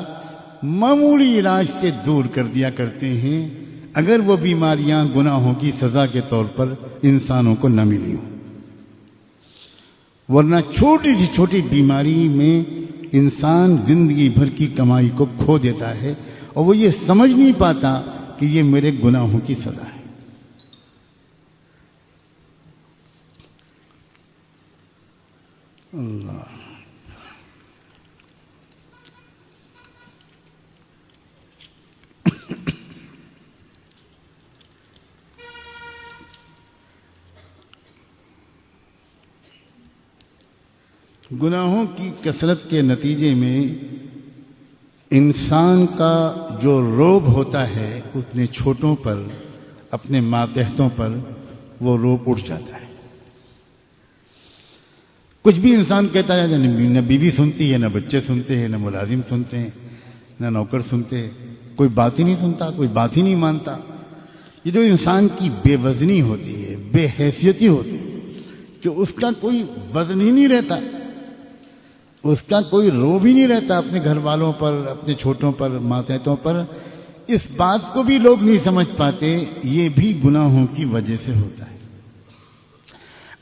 معمولی علاج سے دور کر دیا کرتے ہیں، اگر وہ بیماریاں گناہوں کی سزا کے طور پر انسانوں کو نہ ملی ہوں، ورنہ چھوٹی سی چھوٹی بیماری میں انسان زندگی بھر کی کمائی کو کھو دیتا ہے، اور وہ یہ سمجھ نہیں پاتا کہ یہ میرے گناہوں کی سزا ہے۔ اللہ گناہوں کی کثرت کے نتیجے میں انسان کا جو روب ہوتا ہے اتنے چھوٹوں پر، اپنے ماتحتوں پر وہ روب اٹھ جاتا ہے۔ کچھ بھی انسان کہتا ہے، نہ بیوی سنتی ہے، نہ بچے سنتے ہیں، نہ ملازم سنتے ہیں، نہ نوکر سنتے ہیں، کوئی بات ہی نہیں سنتا، کوئی بات ہی نہیں مانتا۔ یہ جو انسان کی بے وزنی ہوتی ہے، بے حیثیتی ہوتی ہے، کہ اس کا کوئی وزن ہی نہیں رہتا، اس کا کوئی روب ہی نہیں رہتا اپنے گھر والوں پر، اپنے چھوٹوں پر، ماتحتوں پر، اس بات کو بھی لوگ نہیں سمجھ پاتے، یہ بھی گناہوں کی وجہ سے ہوتا ہے۔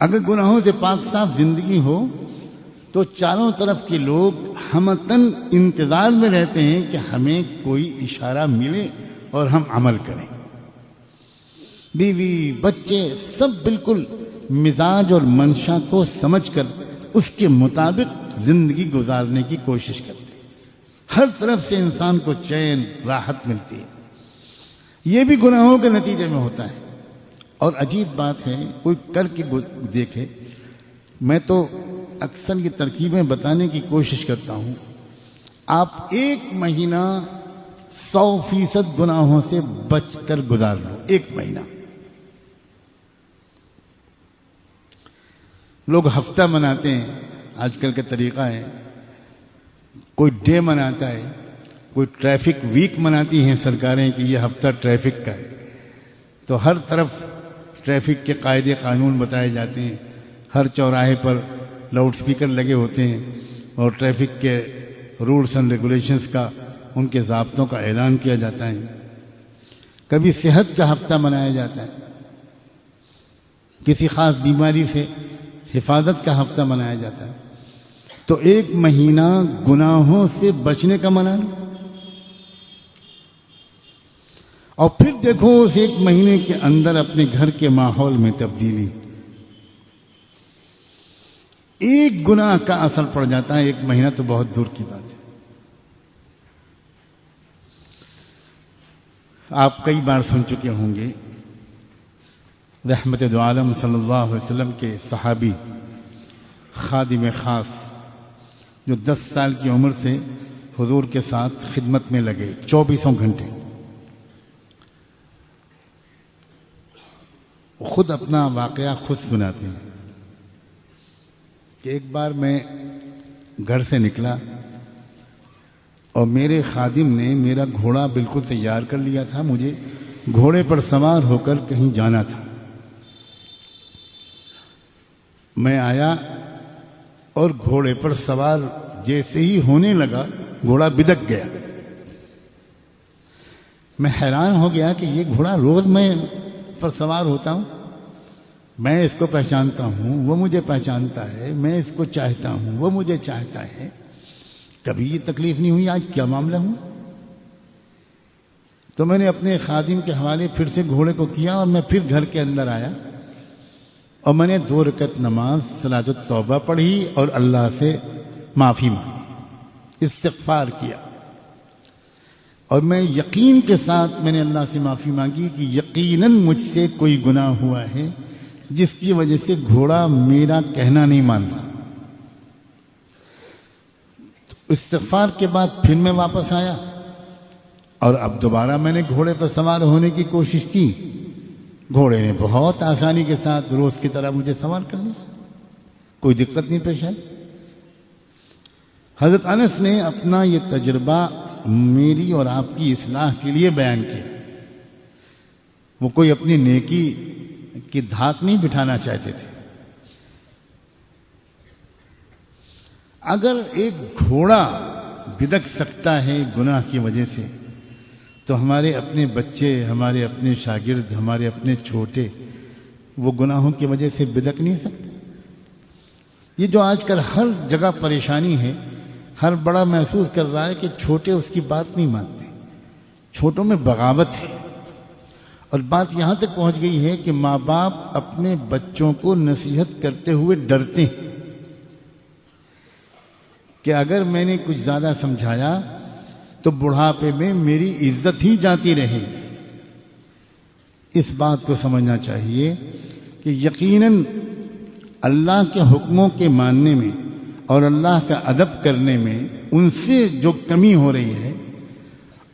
اگر گناہوں سے پاک صاف زندگی ہو تو چاروں طرف کے لوگ ہمتن انتظار میں رہتے ہیں کہ ہمیں کوئی اشارہ ملے اور ہم عمل کریں۔ بیوی، بچے سب بالکل مزاج اور منشا کو سمجھ کر اس کے مطابق زندگی گزارنے کی کوشش کرتے ہیں۔ ہر طرف سے انسان کو چین، راحت ملتی ہے۔ یہ بھی گناہوں کے نتیجے میں ہوتا ہے۔ اور عجیب بات ہے، کوئی کر کے دیکھے، میں تو اکثر یہ ترکیبیں بتانے کی کوشش کرتا ہوں۔ آپ 1 مہینہ 100% گناہوں سے بچ کر گزار لو، 1 مہینہ۔ لوگ ہفتہ مناتے ہیں، آج کل کا طریقہ ہے، کوئی ڈے مناتا ہے، کوئی ٹریفک ویک مناتی ہیں سرکاریں کہ یہ ہفتہ ٹریفک کا ہے، تو ہر طرف ٹریفک کے قاعدے قانون بتائے جاتے ہیں، ہر چوراہے پر لاؤڈ سپیکر لگے ہوتے ہیں اور ٹریفک کے رولز اینڈ ریگولیشنز کا، ان کے ضابطوں کا اعلان کیا جاتا ہے۔ کبھی صحت کا ہفتہ منایا جاتا ہے، کسی خاص بیماری سے حفاظت کا ہفتہ منایا جاتا ہے۔ تو 1 مہینہ گناہوں سے بچنے کا منانا، اور پھر دیکھو اس 1 مہینے کے اندر اپنے گھر کے ماحول میں تبدیلی، ایک گناہ کا اثر پڑ جاتا ہے۔ 1 مہینہ تو بہت دور کی بات ہے۔ آپ کئی بار سن چکے ہوں گے رحمت دو عالم صلی اللہ علیہ وسلم کے صحابی خادم خاص جو 10 سال کی عمر سے حضور کے ساتھ خدمت میں لگے 24 گھنٹے. خود اپنا واقعہ خود سناتے ہیں کہ ایک بار میں گھر سے نکلا اور میرے خادم نے میرا گھوڑا بالکل تیار کر لیا تھا. مجھے گھوڑے پر سوار ہو کر کہیں جانا تھا. میں آیا اور گھوڑے پر سوار جیسے ہی ہونے لگا گھوڑا بدک گیا. میں حیران ہو گیا کہ یہ گھوڑا روز میں پر سوار ہوتا ہوں, میں اس کو پہچانتا ہوں, وہ مجھے پہچانتا ہے, میں اس کو چاہتا ہوں, وہ مجھے چاہتا ہے, کبھی یہ تکلیف نہیں ہوئی, آج کیا معاملہ ہوا؟ تو میں نے اپنے خادم کے حوالے پھر سے گھوڑے کو کیا اور میں پھر گھر کے اندر آیا اور میں نے 2 رکعت نماز صلاۃ التوبہ پڑھی اور اللہ سے معافی مانگی, استغفار کیا. اور میں یقین کے ساتھ میں نے اللہ سے معافی مانگی کہ یقیناً مجھ سے کوئی گناہ ہوا ہے جس کی وجہ سے گھوڑا میرا کہنا نہیں مان رہا. استغفار کے بعد پھر میں واپس آیا اور اب دوبارہ میں نے گھوڑے پر سوار ہونے کی کوشش کی. گھوڑے نے بہت آسانی کے ساتھ روز کی طرح مجھے سوار کر لیا, کوئی دقت نہیں پیش آئی. حضرت انس نے اپنا یہ تجربہ میری اور آپ کی اصلاح کے لیے بیان کیا. وہ کوئی اپنی نیکی کی دھاک نہیں بٹھانا چاہتے تھے. اگر ایک گھوڑا بدک سکتا ہے گناہ کی وجہ سے تو ہمارے اپنے بچے, ہمارے اپنے شاگرد, ہمارے اپنے چھوٹے وہ گناہوں کی وجہ سے بدک نہیں سکتے. یہ جو آج کل ہر جگہ پریشانی ہے, ہر بڑا محسوس کر رہا ہے کہ چھوٹے اس کی بات نہیں مانتے, چھوٹوں میں بغاوت ہے. اور بات یہاں تک پہنچ گئی ہے کہ ماں باپ اپنے بچوں کو نصیحت کرتے ہوئے ڈرتے ہیں کہ اگر میں نے کچھ زیادہ سمجھایا تو بڑھاپے میں میری عزت ہی جاتی رہے گی. اس بات کو سمجھنا چاہیے کہ یقیناً اللہ کے حکموں کے ماننے میں اور اللہ کا ادب کرنے میں ان سے جو کمی ہو رہی ہے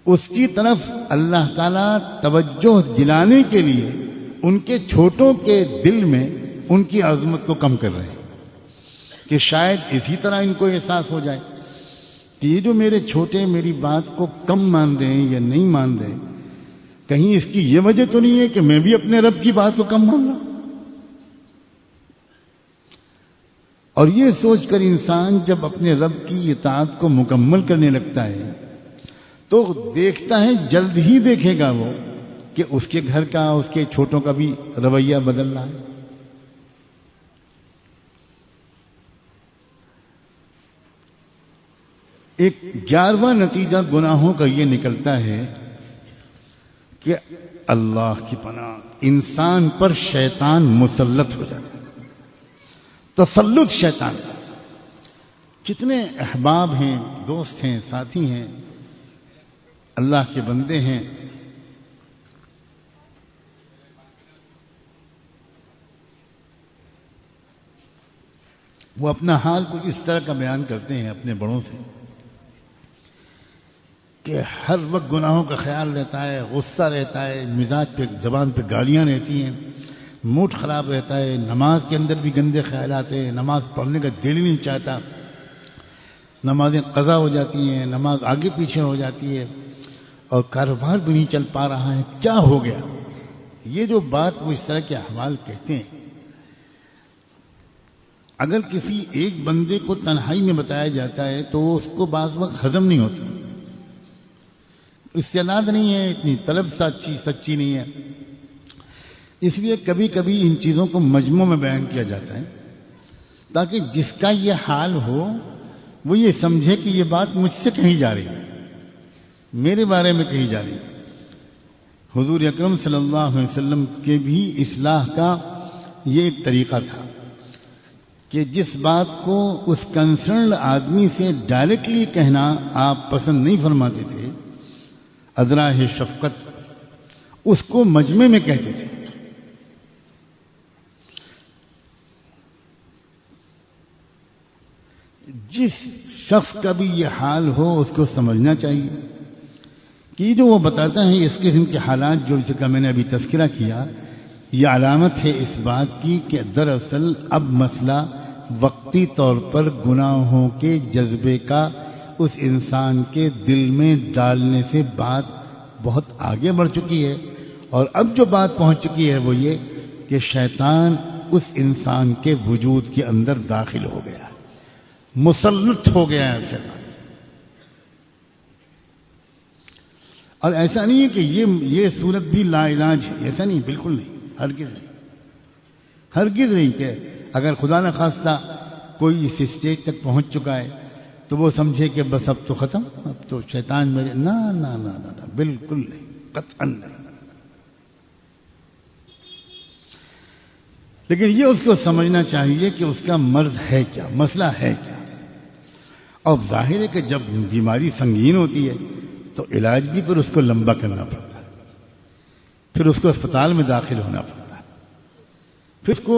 اس کی طرف اللہ تعالیٰ توجہ دلانے کے لیے ان کے چھوٹوں کے دل میں ان کی عظمت کو کم کر رہے ہیں کہ شاید اسی طرح ان کو احساس ہو جائے کہ یہ جو میرے چھوٹے میری بات کو کم مان رہے ہیں یا نہیں مان رہے, کہیں اس کی یہ وجہ تو نہیں ہے کہ میں بھی اپنے رب کی بات کو کم مان رہا ہوں. اور یہ سوچ کر انسان جب اپنے رب کی اطاعت کو مکمل کرنے لگتا ہے تو دیکھتا ہے, جلد ہی دیکھے گا وہ کہ اس کے گھر کا, اس کے چھوٹوں کا بھی رویہ بدل رہا ہے. ایک 11واں نتیجہ گناہوں کا یہ نکلتا ہے کہ اللہ کی پناہ انسان پر شیطان مسلط ہو جاتا ہے. تسلط شیطان. کتنے احباب ہیں, دوست ہیں, ساتھی ہیں, اللہ کے بندے ہیں, وہ اپنا حال کچھ اس طرح کا بیان کرتے ہیں اپنے بڑوں سے کہ ہر وقت گناہوں کا خیال رہتا ہے, غصہ رہتا ہے, مزاج پہ زبان پہ گالیاں رہتی ہیں, موڈ خراب رہتا ہے, نماز کے اندر بھی گندے خیالات ہیں, نماز پڑھنے کا دل ہی نہیں چاہتا, نمازیں قضا ہو جاتی ہیں, نماز آگے پیچھے ہو جاتی ہے اور کاروبار بھی نہیں چل پا رہا ہے, کیا ہو گیا؟ یہ جو بات وہ اس طرح کے احوال کہتے ہیں, اگر کسی ایک بندے کو تنہائی میں بتایا جاتا ہے تو وہ اس کو بعض وقت ہضم نہیں ہوتا, استعداد نہیں ہے, اتنی طلب سچی نہیں ہے. اس لیے کبھی کبھی ان چیزوں کو مجموع میں بیان کیا جاتا ہے تاکہ جس کا یہ حال ہو وہ یہ سمجھے کہ یہ بات مجھ سے کہی جا رہی ہے, میرے بارے میں کہی جا رہی ہے. حضور اکرم صلی اللہ علیہ وسلم کے بھی اصلاح کا یہ ایک طریقہ تھا کہ جس بات کو اس کنسرنڈ آدمی سے ڈائریکٹلی کہنا آپ پسند نہیں فرماتے تھے, ازراہ شفقت, اس کو مجمع میں کہتے تھے. جس شخص کا بھی یہ حال ہو اس کو سمجھنا چاہیے کہ جو وہ بتاتا ہے اس قسم کے حالات جو جس کا میں نے ابھی تذکرہ کیا، یہ علامت ہے اس بات کی کہ دراصل اب مسئلہ وقتی طور پر گناہوں کے جذبے کا اس انسان کے دل میں ڈالنے سے بات بہت آگے بڑھ چکی ہے، اور اب جو بات پہنچ چکی ہے وہ یہ کہ شیطان اس انسان کے وجود کے اندر داخل ہو گیا، مسلط ہو گیا ہے شیطان۔ اور ایسا نہیں ہے کہ یہ صورت بھی لا علاج ہے، ایسا نہیں، بالکل نہیں، ہرگز نہیں کہ اگر خدا نہ خواستہ کوئی اس اسٹیج تک پہنچ چکا ہے تو وہ سمجھے کہ بس اب تو ختم، اب تو شیطان میرے، نہ نہ نہ نہ، بالکل نہیں، قطعاً نہیں۔ لیکن یہ اس کو سمجھنا چاہیے کہ اس کا مرض ہے کیا، مسئلہ ہے کیا۔ اب ظاہر ہے کہ جب بیماری سنگین ہوتی ہے تو علاج بھی پھر اس کو لمبا کرنا پڑتا ہے، پھر اس کو اسپتال میں داخل ہونا پڑتا ہے، پھر اس کو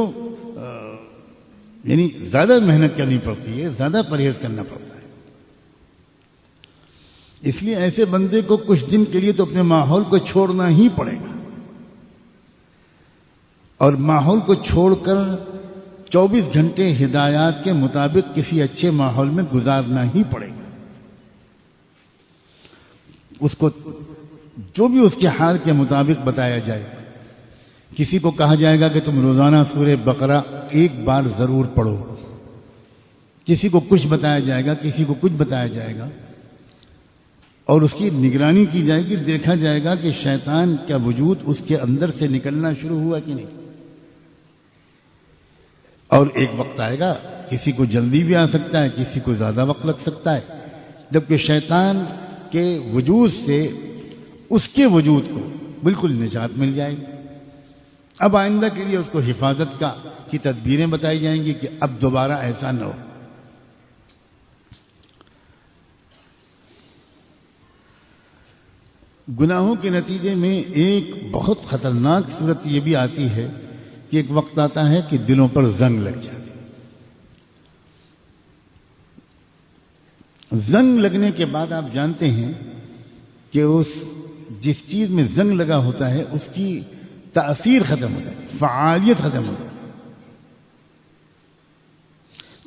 یعنی زیادہ محنت کرنی پڑتی ہے، زیادہ پرہیز کرنا پڑتا ہے۔ اس لیے ایسے بندے کو کچھ دن کے لیے تو اپنے ماحول کو چھوڑنا ہی پڑے گا، اور ماحول کو چھوڑ کر 24 گھنٹے ہدایات کے مطابق کسی اچھے ماحول میں گزارنا ہی پڑے گا۔ اس کو جو بھی اس کے حال کے مطابق بتایا جائے، کسی کو کہا جائے گا کہ تم روزانہ سورہ بقرہ ایک بار ضرور پڑھو، کسی کو کچھ بتایا جائے گا، کسی کو کچھ بتایا جائے گا، اور اس کی نگرانی کی جائے گی، دیکھا جائے گا کہ شیطان کا وجود اس کے اندر سے نکلنا شروع ہوا کہ نہیں۔ اور ایک وقت آئے گا، کسی کو جلدی بھی آ سکتا ہے، کسی کو زیادہ وقت لگ سکتا ہے، جبکہ شیطان کے وجود سے اس کے وجود کو بالکل نجات مل جائے گی۔ اب آئندہ کے لیے اس کو حفاظت کی تدبیریں بتائی جائیں گی کہ اب دوبارہ ایسا نہ ہو۔ گناہوں کے نتیجے میں ایک بہت خطرناک صورت یہ بھی آتی ہے کہ ایک وقت آتا ہے کہ دلوں پر زنگ لگ جاتی ہے۔ زنگ لگنے کے بعد آپ جانتے ہیں کہ جس چیز میں زنگ لگا ہوتا ہے اس کی تأثیر ختم ہو جاتی ہے، فعالیت ختم ہو جاتی ہے۔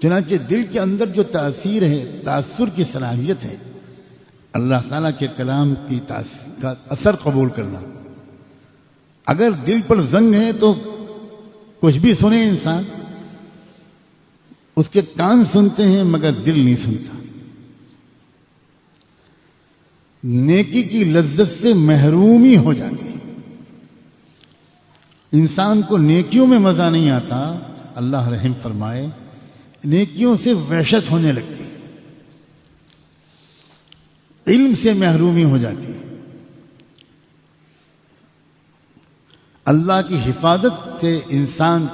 چنانچہ دل کے اندر جو تأثیر ہے، تأثر کی صلاحیت ہے، اللہ تعالیٰ کے کلام کا اثر قبول کرنا، اگر دل پر زنگ ہے تو کچھ بھی سنے انسان، اس کے کان سنتے ہیں مگر دل نہیں سنتا۔ نیکی کی لذت سے محرومی ہو جاتی ہے، انسان کو نیکیوں میں مزہ نہیں آتا، اللہ رحم فرمائے، نیکیوں سے وحشت ہونے لگتی ہے، علم سے محرومی ہو جاتی ہے، اللہ کی حفاظت سے انسان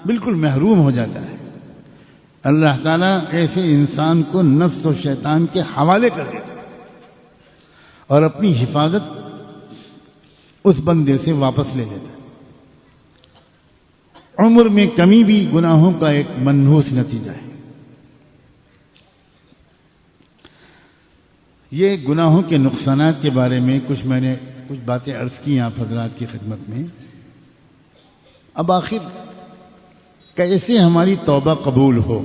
بالکل محروم ہو جاتا ہے۔ اللہ تعالیٰ ایسے انسان کو نفس و شیطان کے حوالے کر دیتا ہے اور اپنی حفاظت اس بندے سے واپس لے لیتا ہے۔ عمر میں کمی بھی گناہوں کا ایک منحوس نتیجہ ہے۔ یہ گناہوں کے نقصانات کے بارے میں میں نے کچھ باتیں عرض کی آپ حضرات کی خدمت میں۔ اب آخر کیسے ہماری توبہ قبول ہو؟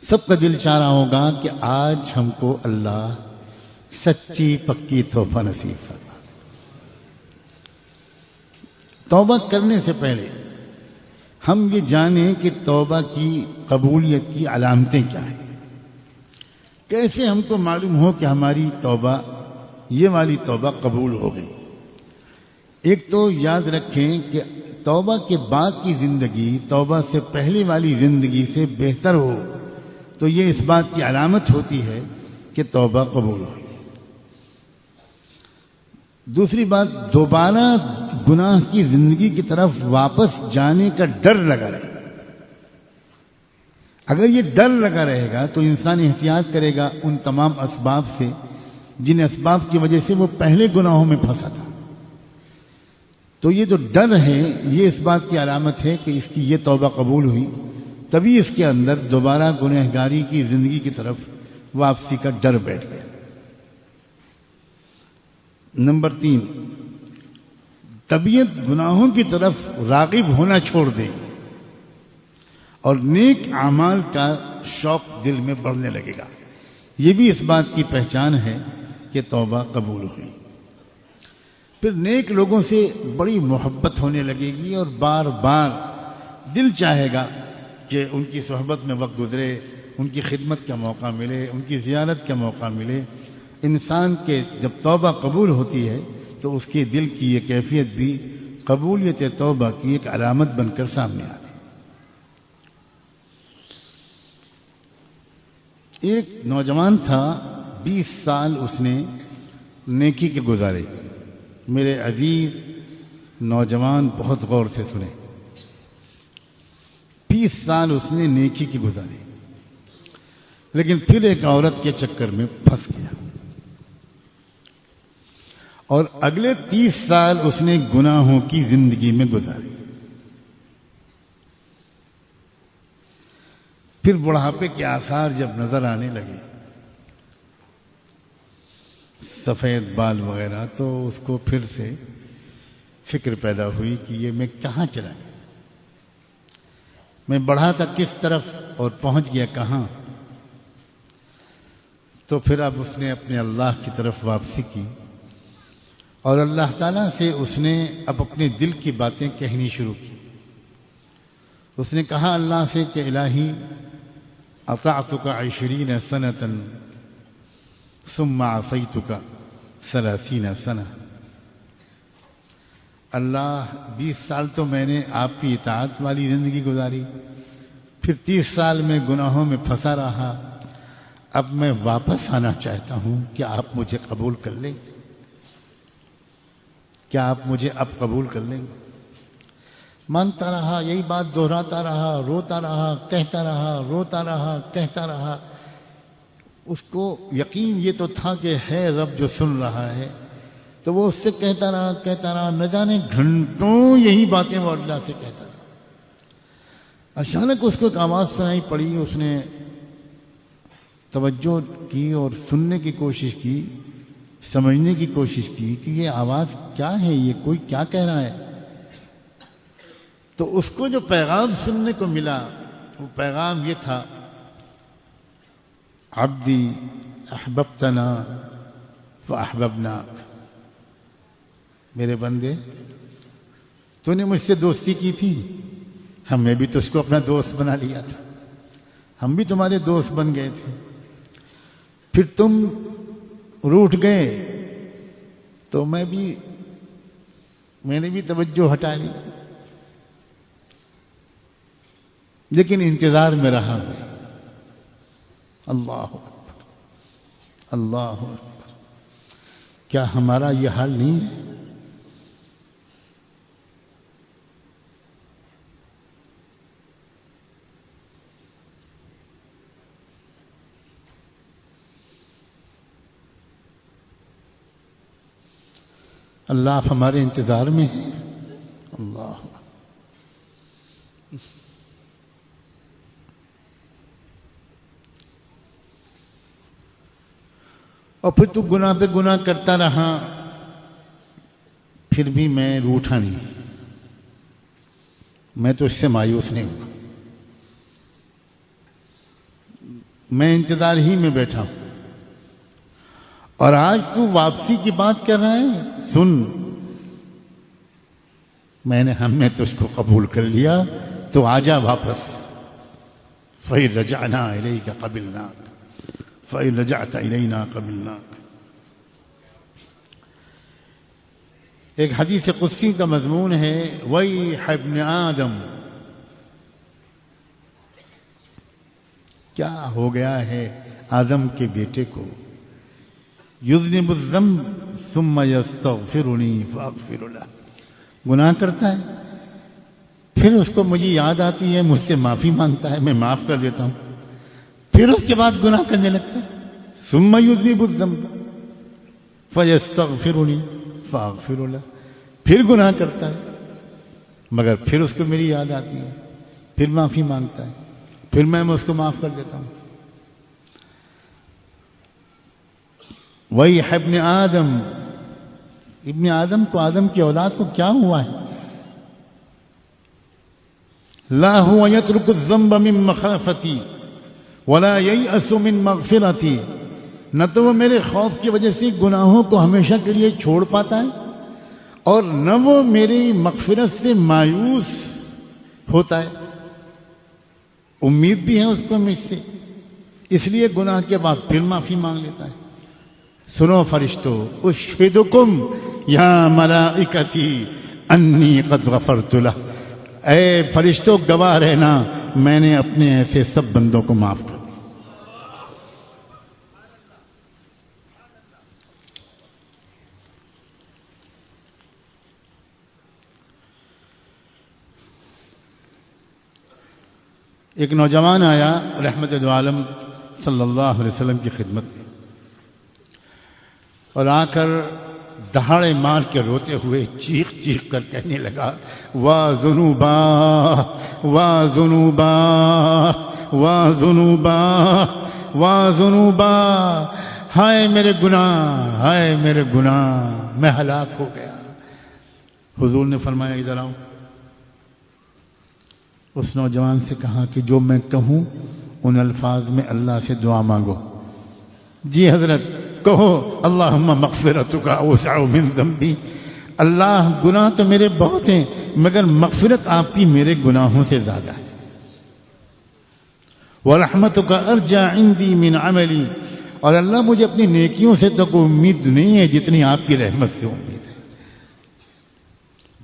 سب کا دل چاہ رہا ہوگا کہ آج ہم کو اللہ سچی پکی توبہ نصیب فرما۔ توبہ کرنے سے پہلے ہم یہ جانیں کہ توبہ کی قبولیت کی علامتیں کیا ہیں، کیسے ہم کو معلوم ہو کہ ہماری توبہ، یہ والی توبہ قبول ہو گئی۔ ایک تو یاد رکھیں کہ توبہ کے بعد کی زندگی توبہ سے پہلے والی زندگی سے بہتر ہو تو یہ اس بات کی علامت ہوتی ہے کہ توبہ قبول ہوئی۔ دوسری بات، دوبارہ گناہ کی زندگی کی طرف واپس جانے کا ڈر لگا رہے۔ اگر یہ ڈر لگا رہے گا تو انسان احتیاط کرے گا ان تمام اسباب سے جن اسباب کی وجہ سے وہ پہلے گناہوں میں پھنسا تھا۔ تو یہ جو ڈر ہے یہ اس بات کی علامت ہے کہ اس کی یہ توبہ قبول ہوئی تبھی اس کے اندر دوبارہ گنہگاری کی زندگی کی طرف واپسی کا ڈر بیٹھ گیا۔ نمبر 3، طبیعت گناہوں کی طرف راغب ہونا چھوڑ دے گی اور نیک اعمال کا شوق دل میں بڑھنے لگے گا۔ یہ بھی اس بات کی پہچان ہے کہ توبہ قبول ہوئی۔ پھر نیک لوگوں سے بڑی محبت ہونے لگے گی اور بار بار دل چاہے گا کہ ان کی صحبت میں وقت گزرے، ان کی خدمت کا موقع ملے، ان کی زیارت کا موقع ملے۔ انسان کے جب توبہ قبول ہوتی ہے تو اس کے دل کی یہ کیفیت بھی قبولیت توبہ کی ایک علامت بن کر سامنے آتی ہے۔ ایک نوجوان تھا، 20 سال اس نے نیکی کے گزارے۔ میرے عزیز نوجوان بہت غور سے سنیں، 20 سال اس نے نیکی کی گزاری، لیکن پھر ایک عورت کے چکر میں پھنس گیا اور اگلے 30 سال اس نے گناہوں کی زندگی میں گزاری۔ پھر بڑھاپے کے آثار جب نظر آنے لگے، سفید بال وغیرہ، تو اس کو پھر سے فکر پیدا ہوئی کہ یہ میں کہاں چلا گیا، میں بڑھا تھا کس طرف اور پہنچ گیا کہاں۔ تو پھر اب اس نے اپنے اللہ کی طرف واپسی کی اور اللہ تعالیٰ سے اس نے اب اپنے دل کی باتیں کہنی شروع کی۔ اس نے کہا اللہ سے کہ الہی اطعتک 20 سنة ثم عصیتک 30 سنة۔ اللہ 20 سال تو میں نے آپ کی اطاعت والی زندگی گزاری، پھر 30 سال میں گناہوں میں پھنسا رہا، اب میں واپس آنا چاہتا ہوں، کیا آپ مجھے قبول کر لیں گے؟ کیا آپ مجھے اب قبول کر لیں گے؟ مانتا رہا، یہی بات دہراتا رہا، روتا رہا، کہتا رہا، روتا رہا، کہتا رہا۔ اس کو یقین یہ تو تھا کہ ہے رب جو سن رہا ہے، تو وہ اس سے کہتا رہا، نہ جانے گھنٹوں یہی باتیں وہ اللہ سے کہتا رہا۔ اچانک اس کو ایک آواز سنائی پڑی، اس نے توجہ کی اور سننے کی کوشش کی، سمجھنے کی کوشش کی کہ یہ آواز کیا ہے، یہ کوئی کیا کہہ رہا ہے۔ تو اس کو جو پیغام سننے کو ملا وہ پیغام یہ تھا، عبدی احببتنا فاحببناک، میرے بندے تو نے مجھ سے دوستی کی تھی، ہم نے بھی تو اس کو اپنا دوست بنا لیا تھا، ہم بھی تمہارے دوست بن گئے تھے، پھر تم روٹھ گئے تو میں نے بھی توجہ ہٹا لی، لیکن انتظار میں رہا میں۔ اللہ اکبر، اللہ اکبر، کیا ہمارا یہ حال نہیں ہے؟ اللہ آپ ہمارے انتظار میں ہیں۔ اللہ، اور پھر تو گناہ پہ گناہ کرتا رہا، پھر بھی میں روٹھا نہیں، میں تو اس سے مایوس نہیں ہوا، میں انتظار ہی میں بیٹھا ہوں، اور آج تو واپسی کی بات کر رہا ہے۔ سن، ہم نے تو اس کو قبول کر لیا، تو آجا واپس۔ فَإِن رَجَعْنَا إِلَيْكَ قَبِلْنَاكَ فَإِن رَجَعْتَ إِلَيْنَا قَبِلْنَاكَ۔ ایک حدیث قدسی کا مضمون ہے، وَيْحَ ابْنِ آدم، کیا ہو گیا ہے آدم کے بیٹے کو، یذنب الذنب ثم یستغفرنی فاغفر لہ، گناہ کرتا ہے، پھر اس کو مجھے یاد آتی ہے، مجھ سے معافی مانگتا ہے، میں معاف کر دیتا ہوں، پھر اس کے بعد گناہ کرنے لگتا ہے، ثم یذنب الذنب فیستغفرنی فاغفر لہ، پھر گناہ کرتا ہے، مگر پھر اس کو میری یاد آتی ہے، پھر معافی مانگتا ہے۔ پھر میں اس کو معاف کر دیتا ہوں. وہی ابن آدم، ابن آدم کو، آدم کی اولاد کو کیا ہوا ہے؟ لا هو يترك الذنب من مخافتي ولا ييأس من مغفرتي. نہ تو وہ میرے خوف کی وجہ سے گناہوں کو ہمیشہ کے لیے چھوڑ پاتا ہے اور نہ وہ میری مغفرت سے مایوس ہوتا ہے. امید بھی ہے اس کو مجھ سے، اس لیے گناہ کے بعد پھر معافی مانگ لیتا ہے. سنو فرشتو، اشہدکم یا ملائکتی انی قد غفرت لہ. اے فرشتوں گواہ رہنا، میں نے اپنے ایسے سب بندوں کو معاف کر دیا. ایک نوجوان آیا رحمت دو عالم صلی اللہ علیہ وسلم کی خدمت میں اور آ کر دہاڑے مار کے روتے ہوئے چیخ چیخ کر کہنے لگا، واہ ذنوبا واہ ذنوبا واہ ذنوبا واہ ذنوبا، ہائے میرے گناہ، ہائے میرے گناہ، میں ہلاک ہو گیا. حضور نے فرمایا ادھر آؤ. اس نوجوان سے کہا کہ جو میں کہوں ان الفاظ میں اللہ سے دعا مانگو. جی حضرت کہو، اللہم مغفرتک اوسع من ذنبی. اللہ گناہ تو میرے بہت ہیں مگر مغفرت آپ کی میرے گناہوں سے زیادہ ہے. ورحمتک ارجع عندی من عملی، اور اللہ مجھے اپنی نیکیوں سے تو کوئی امید نہیں ہے جتنی آپ کی رحمت سے امید ہے.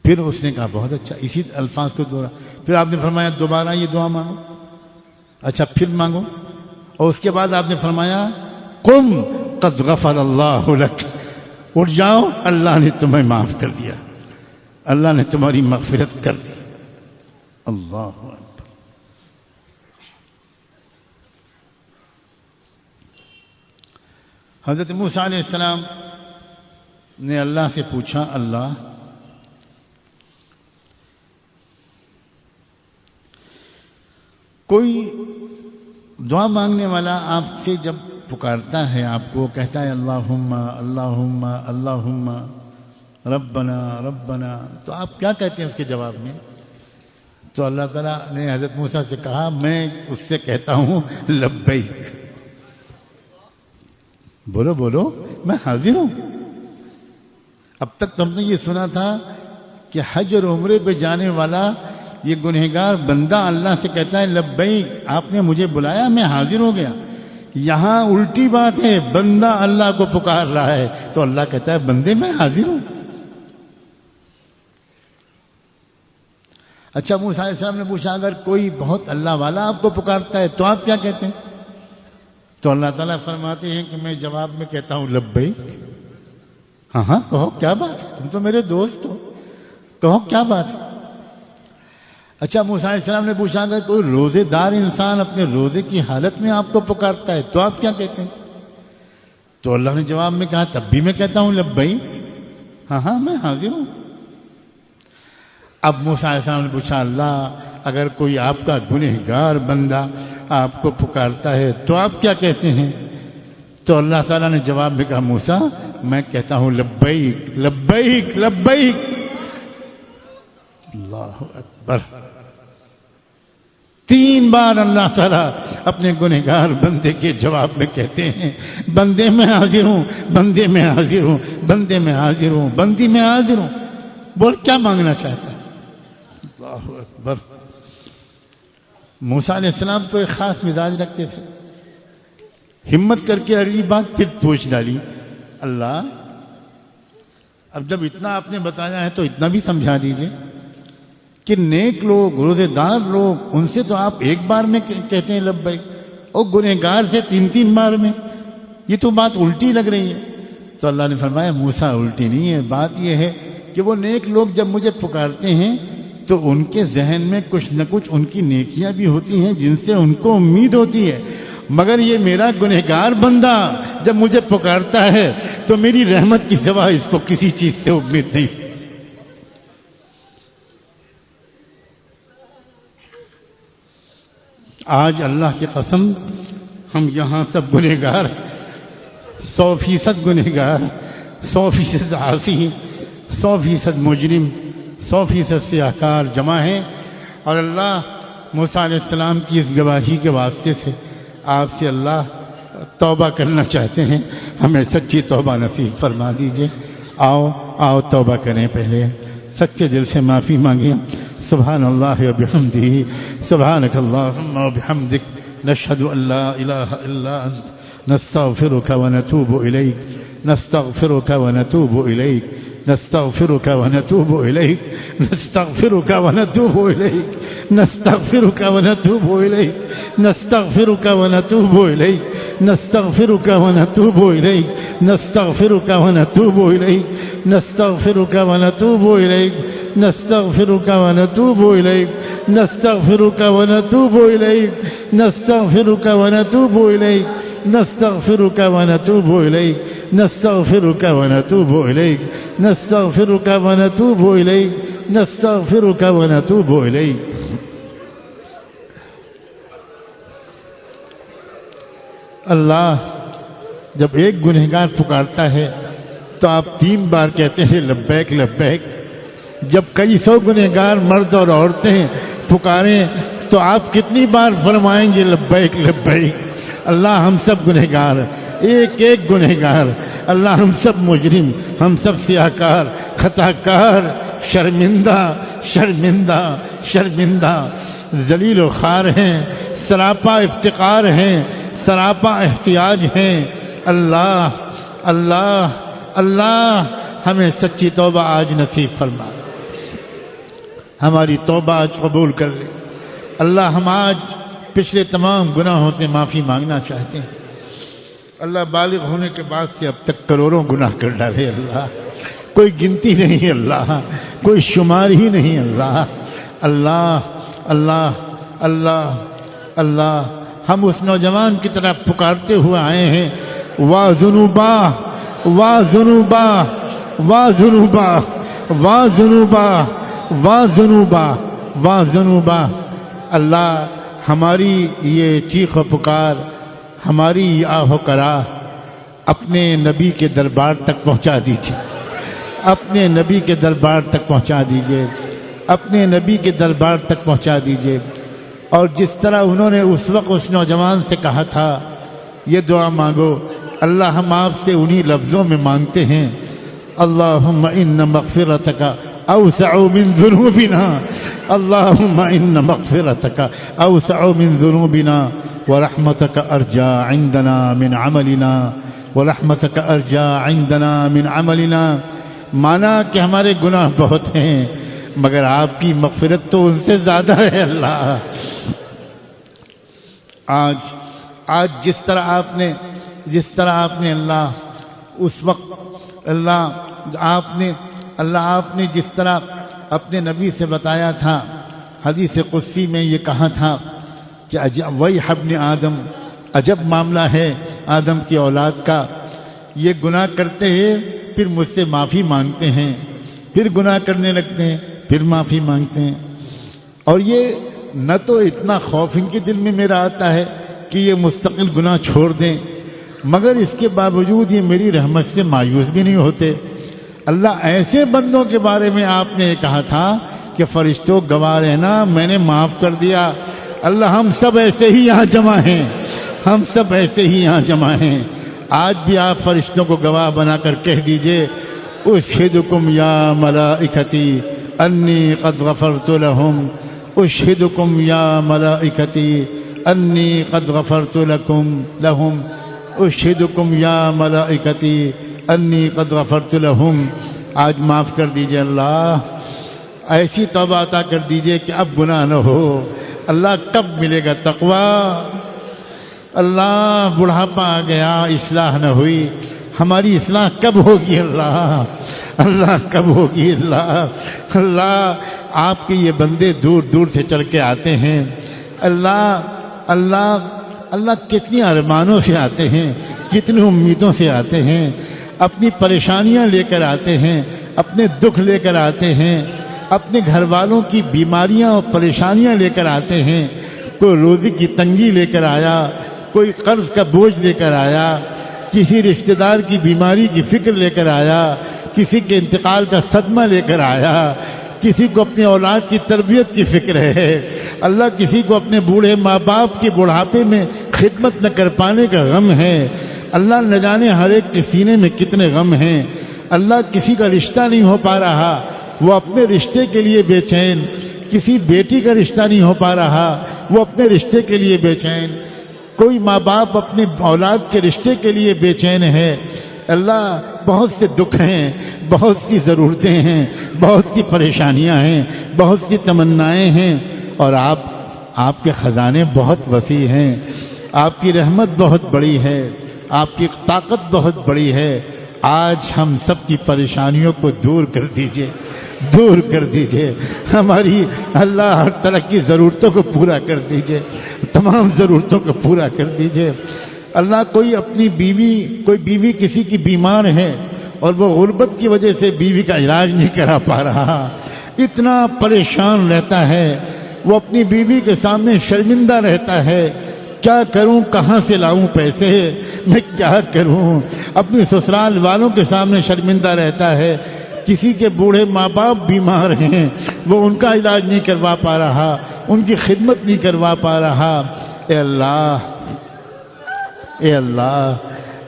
پھر اس نے کہا بہت اچھا، اسی الفاظ کو دوہرا. پھر آپ نے فرمایا دوبارہ یہ دعا مانگو. اچھا پھر مانگو. اور اس کے بعد آپ نے فرمایا قم قد غفر اللہ لک، اٹھ جاؤ، اللہ نے تمہیں معاف کر دیا، اللہ نے تمہاری مغفرت کر دی. اللہ اکبر. حضرت موسیٰ علیہ السلام نے اللہ سے پوچھا، اللہ کوئی دعا مانگنے والا آپ سے جب پکارتا ہے، آپ کو کہتا ہے اللہم اللہم اللہم ربنا ربنا، تو آپ کیا کہتے ہیں اس کے جواب میں؟ تو اللہ تعالیٰ نے حضرت موسیٰ سے کہا میں اس سے کہتا ہوں لبیک. بولو بولو میں حاضر ہوں. اب تک تو ہم نے یہ سنا تھا کہ حج اور عمرے پہ جانے والا یہ گنہگار بندہ اللہ سے کہتا ہے لبیک، آپ نے مجھے بلایا میں حاضر ہو گیا. یہاں الٹی بات ہے، بندہ اللہ کو پکار رہا ہے تو اللہ کہتا ہے بندے میں حاضر ہوں. اچھا موسیٰ علیہ السلام نے پوچھا اگر کوئی بہت اللہ والا آپ کو پکارتا ہے تو آپ کیا کہتے ہیں؟ تو اللہ تعالیٰ فرماتے ہیں کہ میں جواب میں کہتا ہوں لبیک. ہاں ہاں کہو کیا بات ہے، تم تو میرے دوست ہو، کہو کیا بات ہے. اچھا موسیٰ علیہ السلام نے پوچھا اگر کوئی روزے دار انسان اپنے روزے کی حالت میں آپ کو پکارتا ہے تو آپ کیا کہتے ہیں؟ تو اللہ نے جواب میں کہا تب بھی میں کہتا ہوں لبیک، ہاں ہاں میں حاضر ہوں. اب موسیٰ علیہ السلام نے پوچھا اللہ اگر کوئی آپ کا گنہگار بندہ آپ کو پکارتا ہے تو آپ کیا کہتے ہیں؟ تو اللہ تعالیٰ نے جواب میں کہا موسیٰ میں کہتا ہوں لبیک لبیک لبیک. اللہ اکبر. 3 بار اللہ تعالیٰ اپنے گنہگار بندے کے جواب میں کہتے ہیں بندے میں حاضر ہوں، بندے میں حاضر ہوں، بندے میں حاضر ہوں، بندی میں حاضر ہوں. بول کیا مانگنا چاہتا ہے؟ اللہ اکبر. موسیٰ علیہ السلام تو ایک خاص مزاج رکھتے تھے. ہمت کر کے اگلی بات پھر پوچھ ڈالی اللہ اب جب اتنا آپ نے بتایا ہے تو اتنا بھی سمجھا دیجئے کہ نیک لوگ روزے دار لوگ ان سے تو آپ ایک بار میں کہتے ہیں لبیک اور گنہگار سے 3 بار میں، یہ تو بات الٹی لگ رہی ہے. تو اللہ نے فرمایا موسیٰ الٹی نہیں ہے، بات یہ ہے کہ وہ نیک لوگ جب مجھے پکارتے ہیں تو ان کے ذہن میں کچھ نہ کچھ ان کی نیکیاں بھی ہوتی ہیں جن سے ان کو امید ہوتی ہے، مگر یہ میرا گنہگار بندہ جب مجھے پکارتا ہے تو میری رحمت کی سوا اس کو کسی چیز سے امید نہیں. آج اللہ کی قسم ہم یہاں سب گنہگار 100% گنہگار 100% عاصی 100% مجرم 100% سیاہکار جمع ہیں، اور اللہ موسیٰ علیہ السلام کی اس گواہی کے واسطے سے آپ سے اللہ توبہ کرنا چاہتے ہیں، ہمیں سچی توبہ نصیب فرما دیجئے۔ آؤ توبہ کریں، پہلے سچے دل سے معافی مانگیں۔ سبحان اللہ و بحمدہ، سبحانک اللہم و بحمدک، نشہد ان لا الہ الا انت، نستغفرک و نتوب الیک، نستغفرک و نتوب الیک، نستغفرک و نتوب الیک، نستغفرک و نتوب الیک، نستغفرک و نتوب الیک، نستغفرک و نتوب الیک، نستغفرک و نتوب الیک، نستغفرک و نتوب الیک، نستغفرک و نتوب الیک، نستغفرک و نتوب الیک، نستغفرک و نتوب الیک، نستغفرک و نتوب الیک، نستغفرک و نتوب الیک، نستغفرک و نتوب الیک، نستغفرک و نتوب الیک، نستغفرک و نتوب الیک۔ اللہ جب ایک گنہگار پکارتا ہے تو آپ 3 بار کہتے ہیں لبیک لبیک۔ جب کئی 100 گنہگار مرد اور عورتیں پکاریں تو آپ کتنی بار فرمائیں گے لبیک لبیک؟ اللہ ہم سب گنہگار، ایک ایک گنہگار، اللہ ہم سب مجرم، ہم سب سیاہکار، خطا کار، شرمندہ شرمندہ شرمندہ، ذلیل و خوار ہیں، سراپا افتقار ہیں، سراپا احتیاج ہیں۔ اللہ اللہ اللہ ہمیں سچی توبہ آج نصیب فرما، ہماری توبہ آج قبول کر لے۔ اللہ ہم آج پچھلے تمام گناہوں سے معافی مانگنا چاہتے ہیں۔ اللہ بالغ ہونے کے بعد سے اب تک کروڑوں گناہ کر ڈالے، اللہ کوئی گنتی نہیں، اللہ کوئی شمار ہی نہیں، اللہ اللہ اللہ اللہ اللہ ہم اس نوجوان کی طرح پکارتے ہوئے آئے ہیں، وا ذنوبا وا ذنوبا وا ذنوبا وا ذنوبا وا ذنوبا وا ذنوبا۔ اللہ ہماری یہ چیخ و پکار، ہماری یہ آہ و کرا اپنے نبی کے دربار تک پہنچا دیجیے، اپنے نبی کے دربار تک پہنچا دیجیے، اپنے نبی کے دربار تک پہنچا دیجیے۔ اور جس طرح انہوں نے اس وقت اس نوجوان سے کہا تھا یہ دعا مانگو، اللہ ہم آپ سے انہی لفظوں میں مانگتے ہیں، اللہم ان مغفرتک اوسع من ذنوبنا، اللہم ان مغفرتک اوسع من ذنوبنا ورحمتک ارجا عندنا من عملنا، ورحمتک ارجا عندنا من عملنا۔ مانا کہ ہمارے گناہ بہت ہیں مگر آپ کی مغفرت تو ان سے زیادہ ہے۔ اللہ آج جس طرح آپ نے اللہ اس وقت آپ نے جس طرح اپنے نبی سے بتایا تھا، حدیث قدسی میں یہ کہا تھا کہ ویح ابن آدم، عجب معاملہ ہے آدم کی اولاد کا، یہ گناہ کرتے ہیں پھر مجھ سے معافی مانگتے ہیں، پھر گناہ کرنے لگتے ہیں، پھر معافی مانگتے ہیں۔ اور یہ نہ تو اتنا خوف ان کے دل میں میرا آتا ہے کہ یہ مستقل گناہ چھوڑ دیں، مگر اس کے باوجود یہ میری رحمت سے مایوس بھی نہیں ہوتے۔ اللہ ایسے بندوں کے بارے میں آپ نے یہ کہا تھا کہ فرشتوں گواہ رہنا میں نے معاف کر دیا۔ اللہ ہم سب ایسے ہی یہاں جمع ہیں، ہم سب ایسے ہی یہاں جمع ہیں۔ آج بھی آپ فرشتوں کو گواہ بنا کر کہہ دیجئے اشہدکم یا ملائکتی انی قد غفرت لہم، اشہدکم یا ملائکتی انی قد غفرت لہم، اشہدکم یا ملائکتی انی قد غفرت لہم۔ آج معاف کر دیجئے اللہ، ایسی توبہ عطا کر دیجئے کہ اب گناہ نہ ہو۔ اللہ کب ملے گا تقویٰ؟ اللہ بڑھاپا آ گیا، اصلاح نہ ہوئی، ہماری اصلاح کب ہوگی؟ اللہ کب ہوگی؟ اللہ آپ کے یہ بندے دور دور سے چل کے آتے ہیں، اللہ کتنی ارمانوں سے آتے ہیں، کتنی امیدوں سے آتے ہیں، اپنی پریشانیاں لے کر آتے ہیں، اپنے دکھ لے کر آتے ہیں، اپنے گھر والوں کی بیماریاں اور پریشانیاں لے کر آتے ہیں، کوئی روزی کی تنگی لے کر آیا، کوئی قرض کا بوجھ لے کر آیا، کسی رشتہ دار کی بیماری کی فکر لے کر آیا، کسی کے انتقال کا صدمہ لے کر آیا، کسی کو اپنی اولاد کی تربیت کی فکر ہے، اللہ کسی کو اپنے بوڑھے ماں باپ کے بڑھاپے میں خدمت نہ کر پانے کا غم ہے، اللہ نہ جانے ہر ایک کے سینے میں کتنے غم ہیں، اللہ کسی کا رشتہ نہیں ہو پا رہا وہ اپنے رشتے کے لیے بے چین، کسی بیٹی کا رشتہ نہیں ہو پا رہا وہ اپنے رشتے کے لیے بے چین، کوئی ماں باپ اپنے اولاد کے رشتے کے لیے بے چین ہے۔ اللہ بہت سے دکھ ہیں، بہت سی ضرورتیں ہیں، بہت سی پریشانیاں ہیں، بہت سی تمنائیں ہیں، اور آپ کے خزانے بہت وسیع ہیں، آپ کی رحمت بہت بڑی ہے، آپ کی طاقت بہت بڑی ہے۔ آج ہم سب کی پریشانیوں کو دور کر دیجئے، دور کر دیجئے، ہماری اللہ ہر طرح کی ضرورتوں کو پورا کر دیجئے، تمام ضرورتوں کو پورا کر دیجئے۔ اللہ کوئی بیوی کسی کی بیمار ہے اور وہ غربت کی وجہ سے بیوی کا علاج نہیں کرا پا رہا، اتنا پریشان رہتا ہے، وہ اپنی بیوی کے سامنے شرمندہ رہتا ہے، کیا کروں، کہاں سے لاؤں پیسے، میں کیا کروں، اپنی سسرال والوں کے سامنے شرمندہ رہتا ہے، کسی کے بوڑھے ماں باپ بیمار ہیں وہ ان کا علاج نہیں کروا پا رہا، ان کی خدمت نہیں کروا پا رہا۔ اے اللہ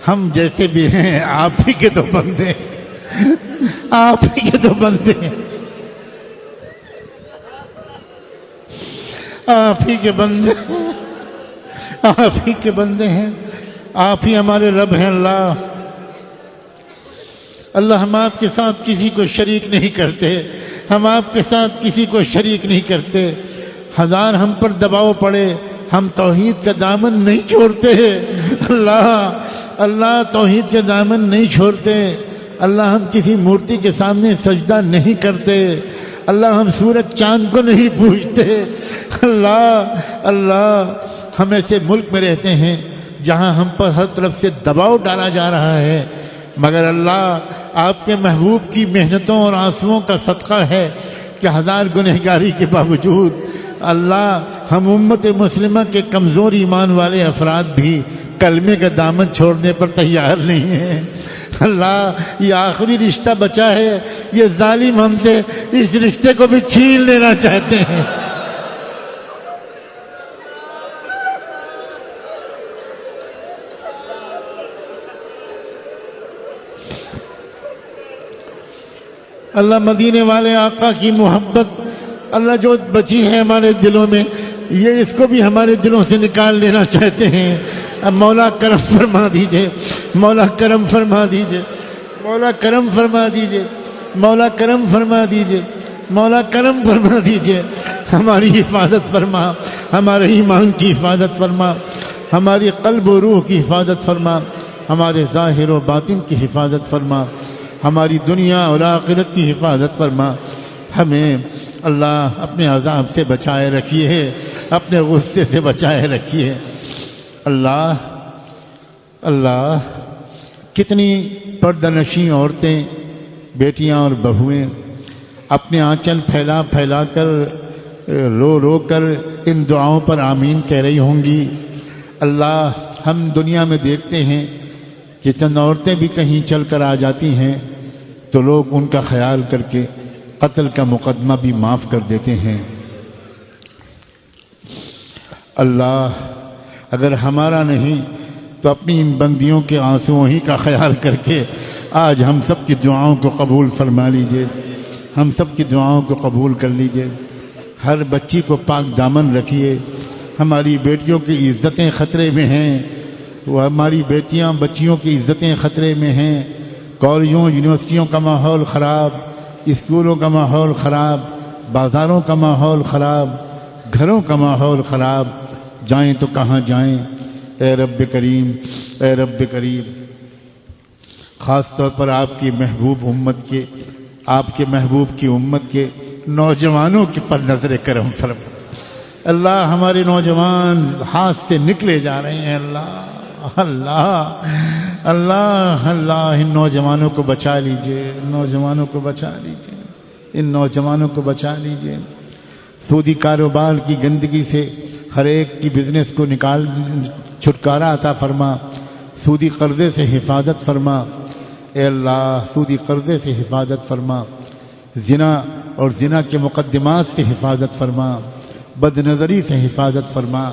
ہم جیسے بھی ہیں آپ ہی کے تو بندے، آپ ہی کے تو بندے، آپ ہی کے بندے، آپ ہی کے بندے ہیں، آپ ہی ہمارے رب ہیں۔ اللہ ہم آپ کے ساتھ کسی کو شریک نہیں کرتے، ہم آپ کے ساتھ کسی کو شریک نہیں کرتے، ہزار ہم پر دباؤ پڑے ہم توحید کا دامن نہیں چھوڑتے، اللہ توحید کے دامن نہیں چھوڑتے، اللہ ہم کسی مورتی کے سامنے سجدہ نہیں کرتے، اللہ ہم سورج چاند کو نہیں پوجتے، اللہ ہم ایسے ملک میں رہتے ہیں جہاں ہم پر ہر طرف سے دباؤ ڈالا جا رہا ہے، مگر اللہ آپ کے محبوب کی محنتوں اور آنسوؤں کا صدقہ ہے کہ ہزار گنہگاری کے باوجود اللہ ہم امت مسلمہ کے کمزور ایمان والے افراد بھی کلمے کا دامن چھوڑنے پر تیار نہیں ہیں۔ اللہ یہ آخری رشتہ بچا ہے، یہ ظالم ہم سے اس رشتے کو بھی چھین لینا چاہتے ہیں۔ اللہ مدینے والے آقا کی محبت اللہ جو بچی ہے ہمارے دلوں میں، یہ اس کو بھی ہمارے دلوں سے نکال لینا چاہتے ہیں۔ اب مولا کرم فرما دیجئے، مولا کرم فرما دیجئے، مولا کرم فرما دیجئے، مولا کرم فرما دیجئے، مولا کرم فرما دیجئے، ہماری حفاظت فرما، ہمارے ایمان کی حفاظت فرما، ہماری قلب و روح کی حفاظت فرما، ہمارے ظاہر و باطن کی حفاظت فرما، ہماری دنیا اور آخرت کی حفاظت فرما، ہمیں اللہ اپنے عذاب سے بچائے رکھیے، اپنے غصے سے بچائے رکھیے۔ اللہ کتنی پردہ نشیں عورتیں، بیٹیاں اور بہویں اپنے آنچل پھیلا پھیلا کر رو رو کر ان دعاؤں پر آمین کہہ رہی ہوں گی۔ اللہ ہم دنیا میں دیکھتے ہیں کہ چند عورتیں بھی کہیں چل کر آ جاتی ہیں تو لوگ ان کا خیال کر کے قتل کا مقدمہ بھی معاف کر دیتے ہیں۔ اللہ اگر ہمارا نہیں تو اپنی ان بندیوں کے آنسوؤں ہی کا خیال کر کے آج ہم سب کی دعاؤں کو قبول فرما لیجئے، ہم سب کی دعاؤں کو قبول کر لیجئے۔ ہر بچی کو پاک دامن رکھیے، ہماری بیٹیوں کی عزتیں خطرے میں ہیں، وہ ہماری بچیوں کی عزتیں خطرے میں ہیں۔ کالجوں یونیورسٹیوں کا ماحول خراب، اسکولوں کا ماحول خراب، بازاروں کا ماحول خراب، گھروں کا ماحول خراب، جائیں تو کہاں جائیں۔ اے رب کریم، اے رب کریم، خاص طور پر آپ کی محبوب امت کے، آپ کے محبوب کی امت کے نوجوانوں کے پر نظر کرم فرما۔ اللہ ہمارے نوجوان ہاتھ سے نکلے جا رہے ہیں، اللہ ان نوجوانوں کو بچا لیجئے، ان نوجوانوں کو بچا لیجئے، ان نوجوانوں کو بچا لیجئے۔ سودی کاروبار کی گندگی سے ہر ایک کی بزنس کو نکال چھٹکارا عطا فرما، سودی قرضے سے حفاظت فرما اے اللہ، سودی قرضے سے حفاظت فرما، زنا اور زنا کے مقدمات سے حفاظت فرما، بد نظری سے حفاظت فرما،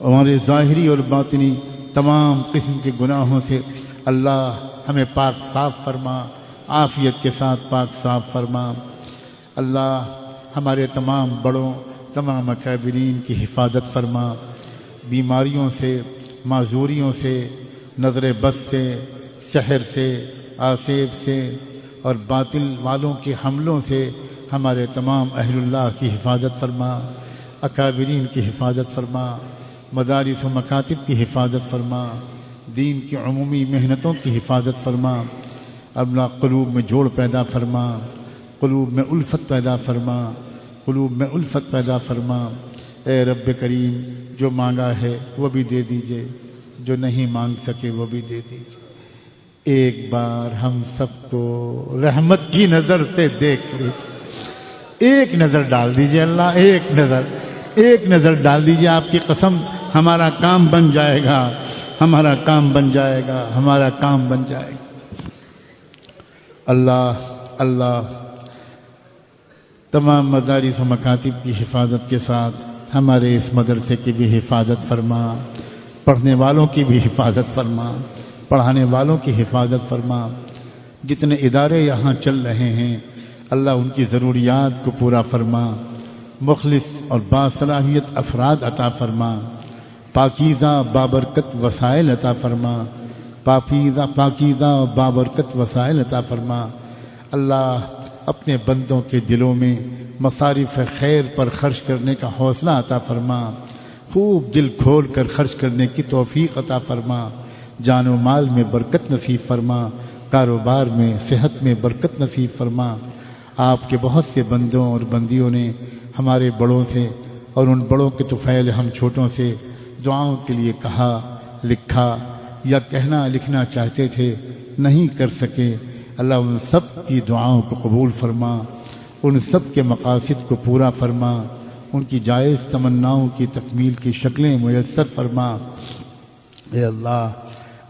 ہمارے ظاہری اور باطنی تمام قسم کے گناہوں سے اللہ ہمیں پاک صاف فرما، عافیت کے ساتھ پاک صاف فرما۔ اللہ ہمارے تمام بڑوں، تمام اکابرین کی حفاظت فرما، بیماریوں سے، معذوریوں سے، نظر بد سے، سحر سے، آسیب سے اور باطل والوں کے حملوں سے ہمارے تمام اہل اللہ کی حفاظت فرما، اکابرین کی حفاظت فرما، مدارس و مکاتب کی حفاظت فرما، دین کی عمومی محنتوں کی حفاظت فرما۔ اللہ قلوب میں جوڑ پیدا فرما، قلوب میں الفت پیدا فرما، قلوب میں الفت پیدا فرما۔ اے رب کریم، جو مانگا ہے وہ بھی دے دیجئے، جو نہیں مانگ سکے وہ بھی دے دیجئے۔ ایک بار ہم سب کو رحمت کی نظر سے دیکھ لیجئے، ایک نظر ڈال دیجئے اللہ، ایک نظر ڈال دیجئے، آپ کی قسم ہمارا کام بن جائے گا، ہمارا کام بن جائے گا، ہمارا کام بن جائے گا۔ اللہ تمام مدارس و مکاتب کی حفاظت کے ساتھ ہمارے اس مدرسے کی بھی حفاظت فرما، پڑھنے والوں کی بھی حفاظت فرما، پڑھانے والوں کی حفاظت فرما۔ جتنے ادارے یہاں چل رہے ہیں اللہ ان کی ضروریات کو پورا فرما، مخلص اور باصلاحیت افراد عطا فرما، پاکیزہ بابرکت وسائل عطا فرما، پاکیزہ و بابرکت وسائل عطا فرما۔ اللہ اپنے بندوں کے دلوں میں مصارف خیر پر خرچ کرنے کا حوصلہ عطا فرما، خوب دل کھول کر خرچ کرنے کی توفیق عطا فرما، جان و مال میں برکت نصیب فرما، کاروبار میں، صحت میں برکت نصیب فرما۔ آپ کے بہت سے بندوں اور بندیوں نے ہمارے بڑوں سے اور ان بڑوں کے طفیل ہم چھوٹوں سے دعاؤں کے لیے کہا، لکھا یا کہنا لکھنا چاہتے تھے، نہیں کر سکے۔ اللہ ان سب کی دعاؤں کو قبول فرما، ان سب کے مقاصد کو پورا فرما، ان کی جائز تمناؤں کی تکمیل کی شکلیں میسر فرما۔ اے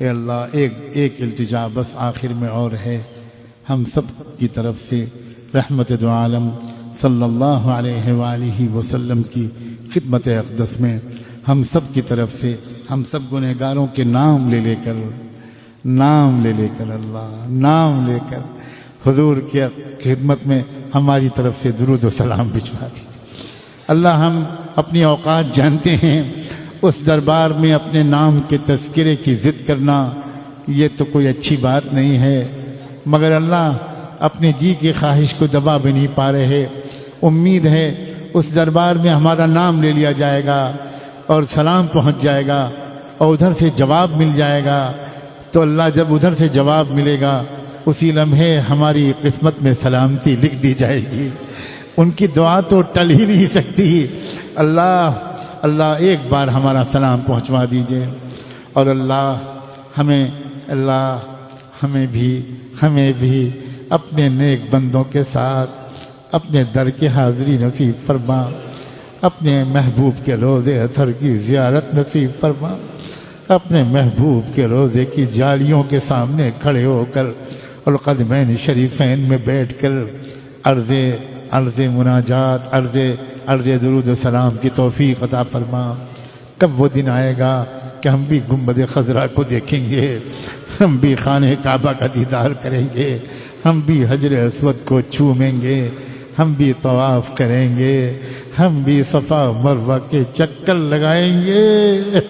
اللہ ایک التجا بس آخر میں اور ہے، ہم سب کی طرف سے رحمت دو عالم صلی اللہ علیہ وآلہ وسلم کی خدمت اقدس میں ہم سب کی طرف سے، ہم سب گنہگاروں کے نام لے کر اللہ نام لے کر حضور کی خدمت میں ہماری طرف سے درود و سلام بھجوا دیجیے۔ اللہ ہم اپنی اوقات جانتے ہیں، اس دربار میں اپنے نام کے تذکرے کی ضد کرنا یہ تو کوئی اچھی بات نہیں ہے، مگر اللہ اپنے جی کی خواہش کو دبا بھی نہیں پا رہے۔ امید ہے اس دربار میں ہمارا نام لے لیا جائے گا اور سلام پہنچ جائے گا اور ادھر سے جواب مل جائے گا، تو اللہ جب ادھر سے جواب ملے گا اسی لمحے ہماری قسمت میں سلامتی لکھ دی جائے گی، ان کی دعا تو ٹل ہی نہیں سکتی۔ اللہ ایک بار ہمارا سلام پہنچوا دیجئے، اور اللہ ہمیں بھی اپنے نیک بندوں کے ساتھ اپنے در کی حاضری نصیب فرما، اپنے محبوب کے روضے اطہر کی زیارت نصیب فرما، اپنے محبوب کے روضے کی جالیوں کے سامنے کھڑے ہو کر اور قدمین شریفین میں بیٹھ کر عرض مناجات، عرض درود و سلام کی توفیق عطا فرما۔ کب وہ دن آئے گا کہ ہم بھی گنبد خضرا کو دیکھیں گے، ہم بھی خانہ کعبہ کا دیدار کریں گے، ہم بھی حجر اسود کو چومیں گے، ہم بھی طواف کریں گے، ہم بھی صفا مروہ کے چکر لگائیں گے،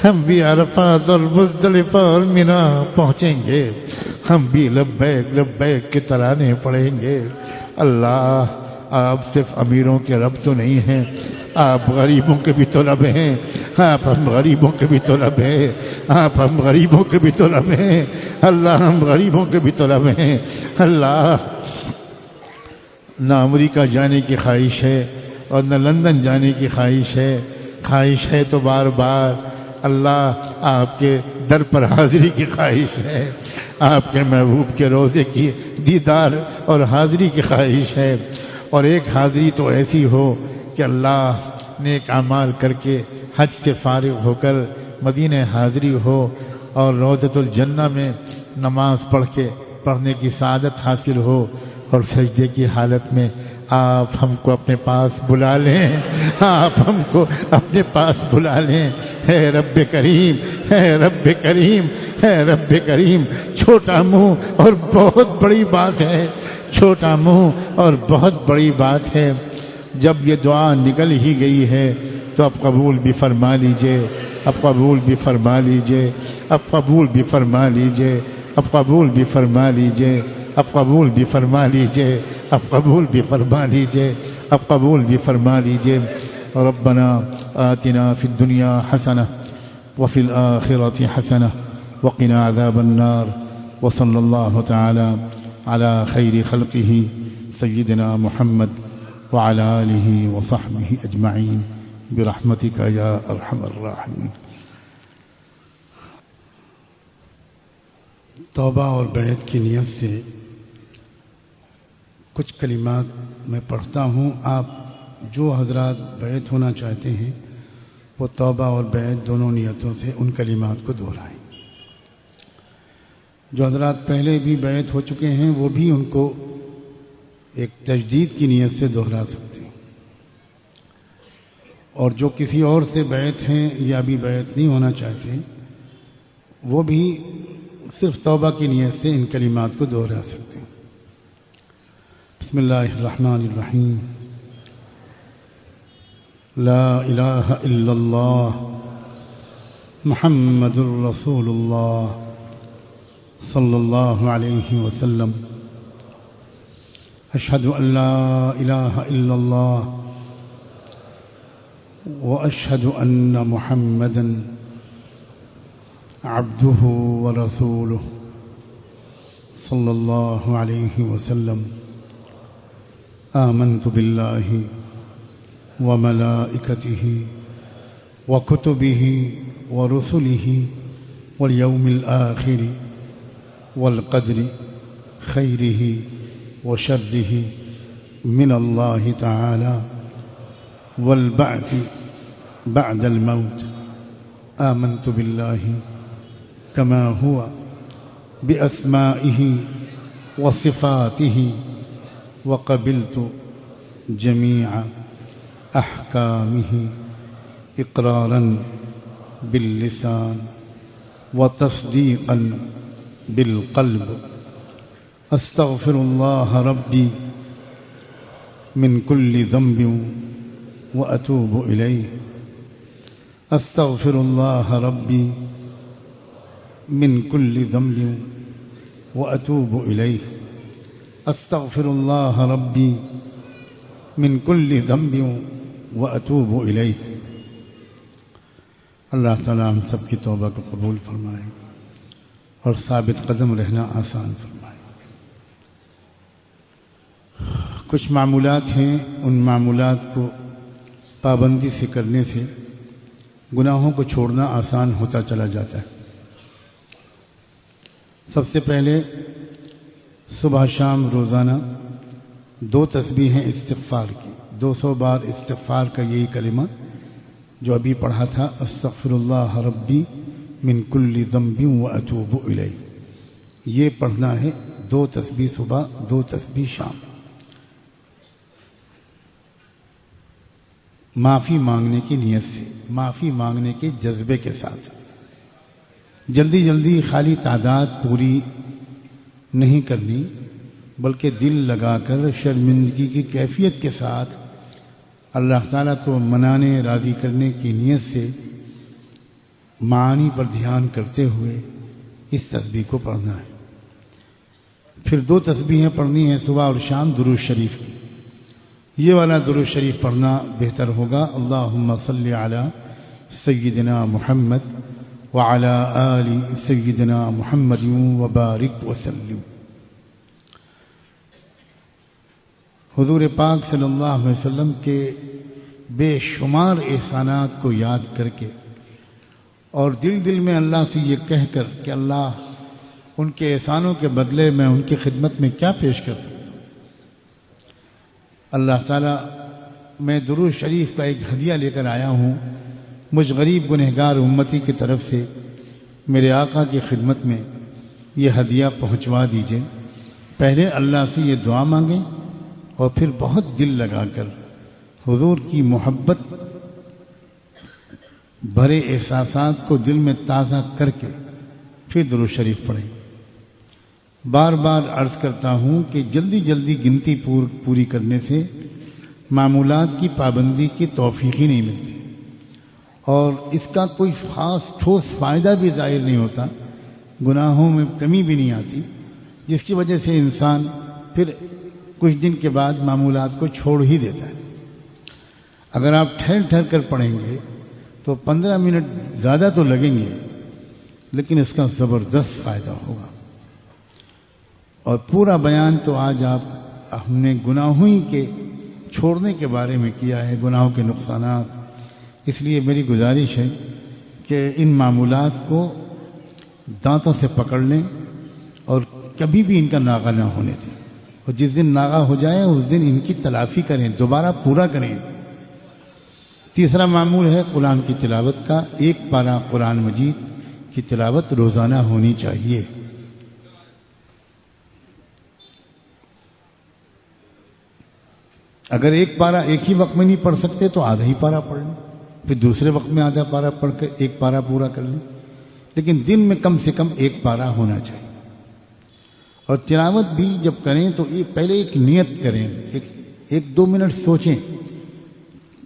ہم بھی عرفات اور مزدلفہ اور مینا پہنچیں گے، ہم بھی لبیک لبیک کے ترانے پڑھیں گے۔ اللہ آپ صرف امیروں کے رب تو نہیں ہیں، آپ غریبوں کے بھی تو رب ہیں، آپ ہم غریبوں کے بھی تو رب ہیں، آپ ہم غریبوں کے بھی تو رب ہیں، اللہ ہم غریبوں کے بھی تو رب ہیں۔ اللہ نہ امریکہ جانے کی خواہش ہے اور نہ لندن جانے کی خواہش ہے تو بار بار اللہ آپ کے در پر حاضری کی خواہش ہے، آپ کے محبوب کے روضے کی دیدار اور حاضری کی خواہش ہے۔ اور ایک حاضری تو ایسی ہو کہ اللہ نیک اعمال کر کے حج سے فارغ ہو کر مدینہ حاضری ہو اور روضۃ الجنہ میں نماز پڑھنے کی سعادت حاصل ہو، اور سجدے کی حالت میں آپ ہم کو اپنے پاس بلا لیں، آپ ہم کو اپنے پاس بلا لیں۔ اے رب کریم، اے رب کریم، اے رب کریم، چھوٹا منہ اور بہت بڑی بات ہے، چھوٹا منہ اور بہت بڑی بات ہے۔ جب یہ دعا نکل ہی گئی ہے تو اب قبول بھی فرما لیجئے، اب قبول بھی فرما لیجئے، اب قبول بھی فرما لیجئے، اب قبول بھی فرما لیجئے، اب قبول بھی فرما لیجئے، اب قبول بھی فرما لیجئے، اب قبول بھی فرما لیجئے۔ ربنا آتنا فی الدنیا حسنہ وفی الآخرۃ حسنہ وقنا عذاب النار، وصلی اللہ تعالی علی خیر خلقہ سیدنا محمد وعلى آلہ وصحبہ اجمعین برحمتک یا ارحم الراحمین۔ توبہ اور بیعت کی نیت سے کچھ کلمات میں پڑھتا ہوں۔ آپ جو حضرات بیعت ہونا چاہتے ہیں وہ توبہ اور بیعت دونوں نیتوں سے ان کلمات کو دہرائیں۔ جو حضرات پہلے بھی بیعت ہو چکے ہیں وہ بھی ان کو ایک تجدید کی نیت سے دہرا سکتے ہیں، اور جو کسی اور سے بیعت ہیں یا ابھی بیعت نہیں ہونا چاہتے وہ بھی صرف توبہ کی نیت سے ان کلمات کو دہرا سکتے ہیں۔ بسم اللہ الرحمن الرحیم۔ لا الہ الا اللہ محمد الرسول اللہ صلی اللہ علیہ وسلم۔ اشہد ان لا الہ الا اللہ واشہد ان محمدا عبدہ ورسولہ صلی اللہ علیہ وسلم۔ آمنت باللہ وملائکتہ وکتبہ ورسلہ والیوم الآخر والقدر خیرہ وشرہ من اللہ تعالی والبعث بعد الموت۔ آمنت باللہ کما ہوا بأسمائہ وصفاتہ وقبلت جمیع احکامہ اقرارا باللسان وتصدیقا بالقلب۔ استغفر اللہ ربی من کل ذنب واتوب الیہ۔ استغفر اللہ ربی من کل ذنب واتوب الیہ۔ استغفر اللہ ربی من کل ذنب واتوب الیہ۔ اللہ تعالی ہم سب کی توبہ کو قبول فرمائے اور ثابت قدم رہنا آسان فرمائے۔ کچھ معمولات ہیں، ان معمولات کو پابندی سے کرنے سے گناہوں کو چھوڑنا آسان ہوتا چلا جاتا ہے۔ سب سے پہلے صبح شام روزانہ 2 تسبیحیں استغفار کی، 200 بار استغفار کا یہی کلمہ جو ابھی پڑھا تھا، استغفر اللہ ربی من کل ذنب واتوب الیہ، یہ پڑھنا ہے 2 تسبیح صبح 2 تسبیح شام۔ معافی مانگنے کی نیت سے، معافی مانگنے کے جذبے کے ساتھ، جلدی جلدی خالی تعداد پوری نہیں کرنی، بلکہ دل لگا کر شرمندگی کی کیفیت کے ساتھ اللہ تعالیٰ کو منانے راضی کرنے کی نیت سے معانی پر دھیان کرتے ہوئے اس تسبیح کو پڑھنا ہے۔ پھر 2 تسبیحیں پڑھنی ہیں صبح اور شام درود شریف کی۔ یہ والا درود شریف پڑھنا بہتر ہوگا، اللہم صلی علی سیدنا محمد وعلی آل سیدنا محمد وبارک وسلم۔ حضور پاک صلی اللہ علیہ وسلم کے بے شمار احسانات کو یاد کر کے اور دل دل میں اللہ سے یہ کہہ کر کہ اللہ ان کے احسانوں کے بدلے میں ان کی خدمت میں کیا پیش کر سکتا ہوں، اللہ تعالیٰ میں درود شریف کا ایک ہدیہ لے کر آیا ہوں مجھ غریب گنہگار امتی کی طرف سے میرے آقا کی خدمت میں یہ ہدیہ پہنچوا دیجئے۔ پہلے اللہ سے یہ دعا مانگیں اور پھر بہت دل لگا کر حضور کی محبت بھرے احساسات کو دل میں تازہ کر کے پھر درود شریف پڑھیں۔ بار بار عرض کرتا ہوں کہ جلدی جلدی گنتی پوری کرنے سے معمولات کی پابندی کی توفیق ہی نہیں ملتی اور اس کا کوئی خاص ٹھوس فائدہ بھی ظاہر نہیں ہوتا، گناہوں میں کمی بھی نہیں آتی، جس کی وجہ سے انسان پھر کچھ دن کے بعد معمولات کو چھوڑ ہی دیتا ہے۔ اگر آپ ٹھہر ٹھہر کر پڑھیں گے تو 15 منٹ زیادہ تو لگیں گے لیکن اس کا زبردست فائدہ ہوگا۔ اور پورا بیان تو آج ہم نے گناہوں ہی کے چھوڑنے کے بارے میں کیا ہے، گناہوں کے نقصانات۔ اس لیے میری گزارش ہے کہ ان معمولات کو دانتوں سے پکڑ لیں اور کبھی بھی ان کا ناغہ نہ ہونے دیں، اور جس دن ناغہ ہو جائے اس دن ان کی تلافی کریں، دوبارہ پورا کریں۔ تیسرا معمول ہے قرآن کی تلاوت کا۔ 1 پارہ قرآن مجید کی تلاوت روزانہ ہونی چاہیے۔ اگر 1 پارہ ایک ہی وقت میں نہیں پڑھ سکتے تو آدھا ہی پارہ پڑھ لیں، پھر دوسرے وقت میں آدھا پارہ پڑھ کر 1 پارہ پورا کر لیں، لیکن دن میں کم سے کم 1 پارہ ہونا چاہیے۔ اور تلاوت بھی جب کریں تو پہلے ایک نیت کریں، 1-2 منٹ سوچیں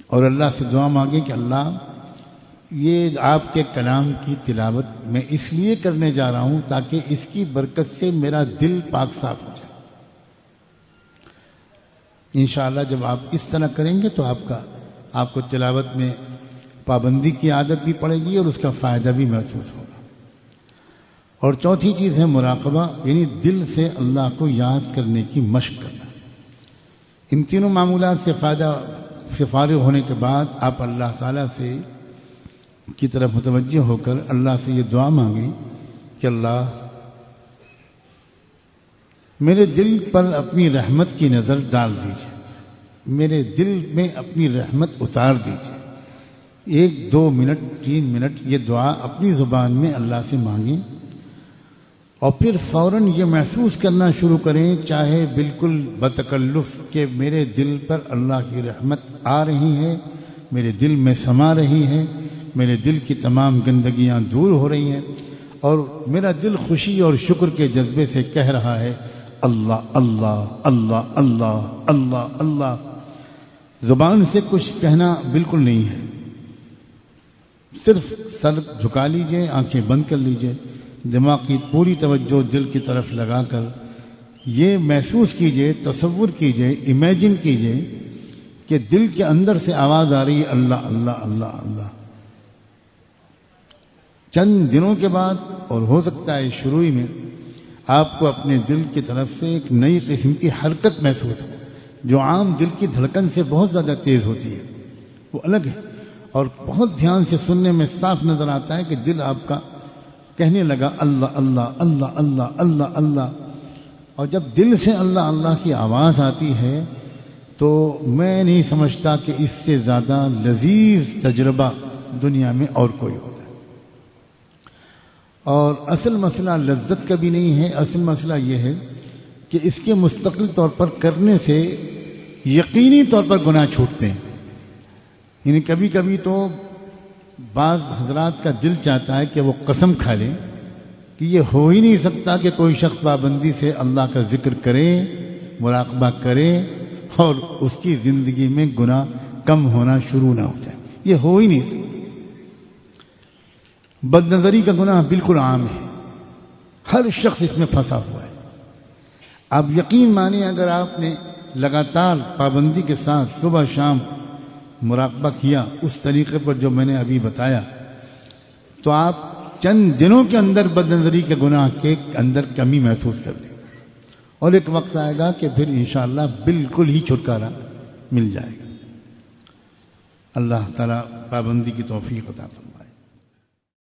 اور اللہ سے دعا مانگیں کہ اللہ یہ آپ کے کلام کی تلاوت میں اس لیے کرنے جا رہا ہوں تاکہ اس کی برکت سے میرا دل پاک صاف ہو جائے۔ انشاءاللہ جب آپ اس طرح کریں گے تو آپ کو تلاوت میں پابندی کی عادت بھی پڑے گی اور اس کا فائدہ بھی محسوس ہوگا۔ اور چوتھی چیز ہے مراقبہ، یعنی دل سے اللہ کو یاد کرنے کی مشق کرنا۔ ان تینوں معمولات سے فارغ ہونے کے بعد آپ اللہ تعالیٰ سے کی طرف متوجہ ہو کر اللہ سے یہ دعا مانگیں کہ اللہ میرے دل پر اپنی رحمت کی نظر ڈال دیجیے، میرے دل میں اپنی رحمت اتار دیجیے۔ 1-2 منٹ 3 منٹ یہ دعا اپنی زبان میں اللہ سے مانگیں اور پھر فوراً یہ محسوس کرنا شروع کریں، چاہے بالکل بتکلف، کہ میرے دل پر اللہ کی رحمت آ رہی ہے، میرے دل میں سما رہی ہے، میرے دل کی تمام گندگیاں دور ہو رہی ہیں اور میرا دل خوشی اور شکر کے جذبے سے کہہ رہا ہے اللہ اللہ اللہ اللہ اللہ اللہ۔ زبان سے کچھ کہنا بالکل نہیں ہے، صرف سر جھکا لیجئے، آنکھیں بند کر لیجئے، دماغ کی پوری توجہ دل کی طرف لگا کر یہ محسوس کیجئے، تصور کیجئے، امیجن کیجئے کہ دل کے اندر سے آواز آ رہی ہے اللہ اللہ اللہ اللہ۔ چند دنوں کے بعد، اور ہو سکتا ہے شروع میں، آپ کو اپنے دل کی طرف سے ایک نئی قسم کی حرکت محسوس ہو جو عام دل کی دھڑکن سے بہت زیادہ تیز ہوتی ہے، وہ الگ ہے اور بہت دھیان سے سننے میں صاف نظر آتا ہے کہ دل آپ کا کہنے لگا اللہ اللہ اللہ اللہ اللہ اللہ۔ اور جب دل سے اللہ اللہ کی آواز آتی ہے تو میں نہیں سمجھتا کہ اس سے زیادہ لذیذ تجربہ دنیا میں اور کوئی ہوتا ہے۔ اور اصل مسئلہ لذت کا بھی نہیں ہے، اصل مسئلہ یہ ہے کہ اس کے مستقل طور پر کرنے سے یقینی طور پر گناہ چھوٹتے ہیں۔ یعنی کبھی کبھی تو بعض حضرات کا دل چاہتا ہے کہ وہ قسم کھا لیں کہ یہ ہو ہی نہیں سکتا کہ کوئی شخص پابندی سے اللہ کا ذکر کرے، مراقبہ کرے اور اس کی زندگی میں گناہ کم ہونا شروع نہ ہو جائے، یہ ہو ہی نہیں سکتا۔ بد نظری کا گناہ بالکل عام ہے، ہر شخص اس میں پھنسا ہوا ہے۔ آپ یقین مانیں اگر آپ نے لگاتار پابندی کے ساتھ صبح شام مراقبہ کیا اس طریقے پر جو میں نے ابھی بتایا تو آپ چند دنوں کے اندر بد نظری کے گناہ کے اندر کمی محسوس کر لیں اور ایک وقت آئے گا کہ پھر انشاءاللہ بالکل ہی چھٹکارا مل جائے گا۔ اللہ تعالیٰ پابندی کی توفیق عطا فرمائے۔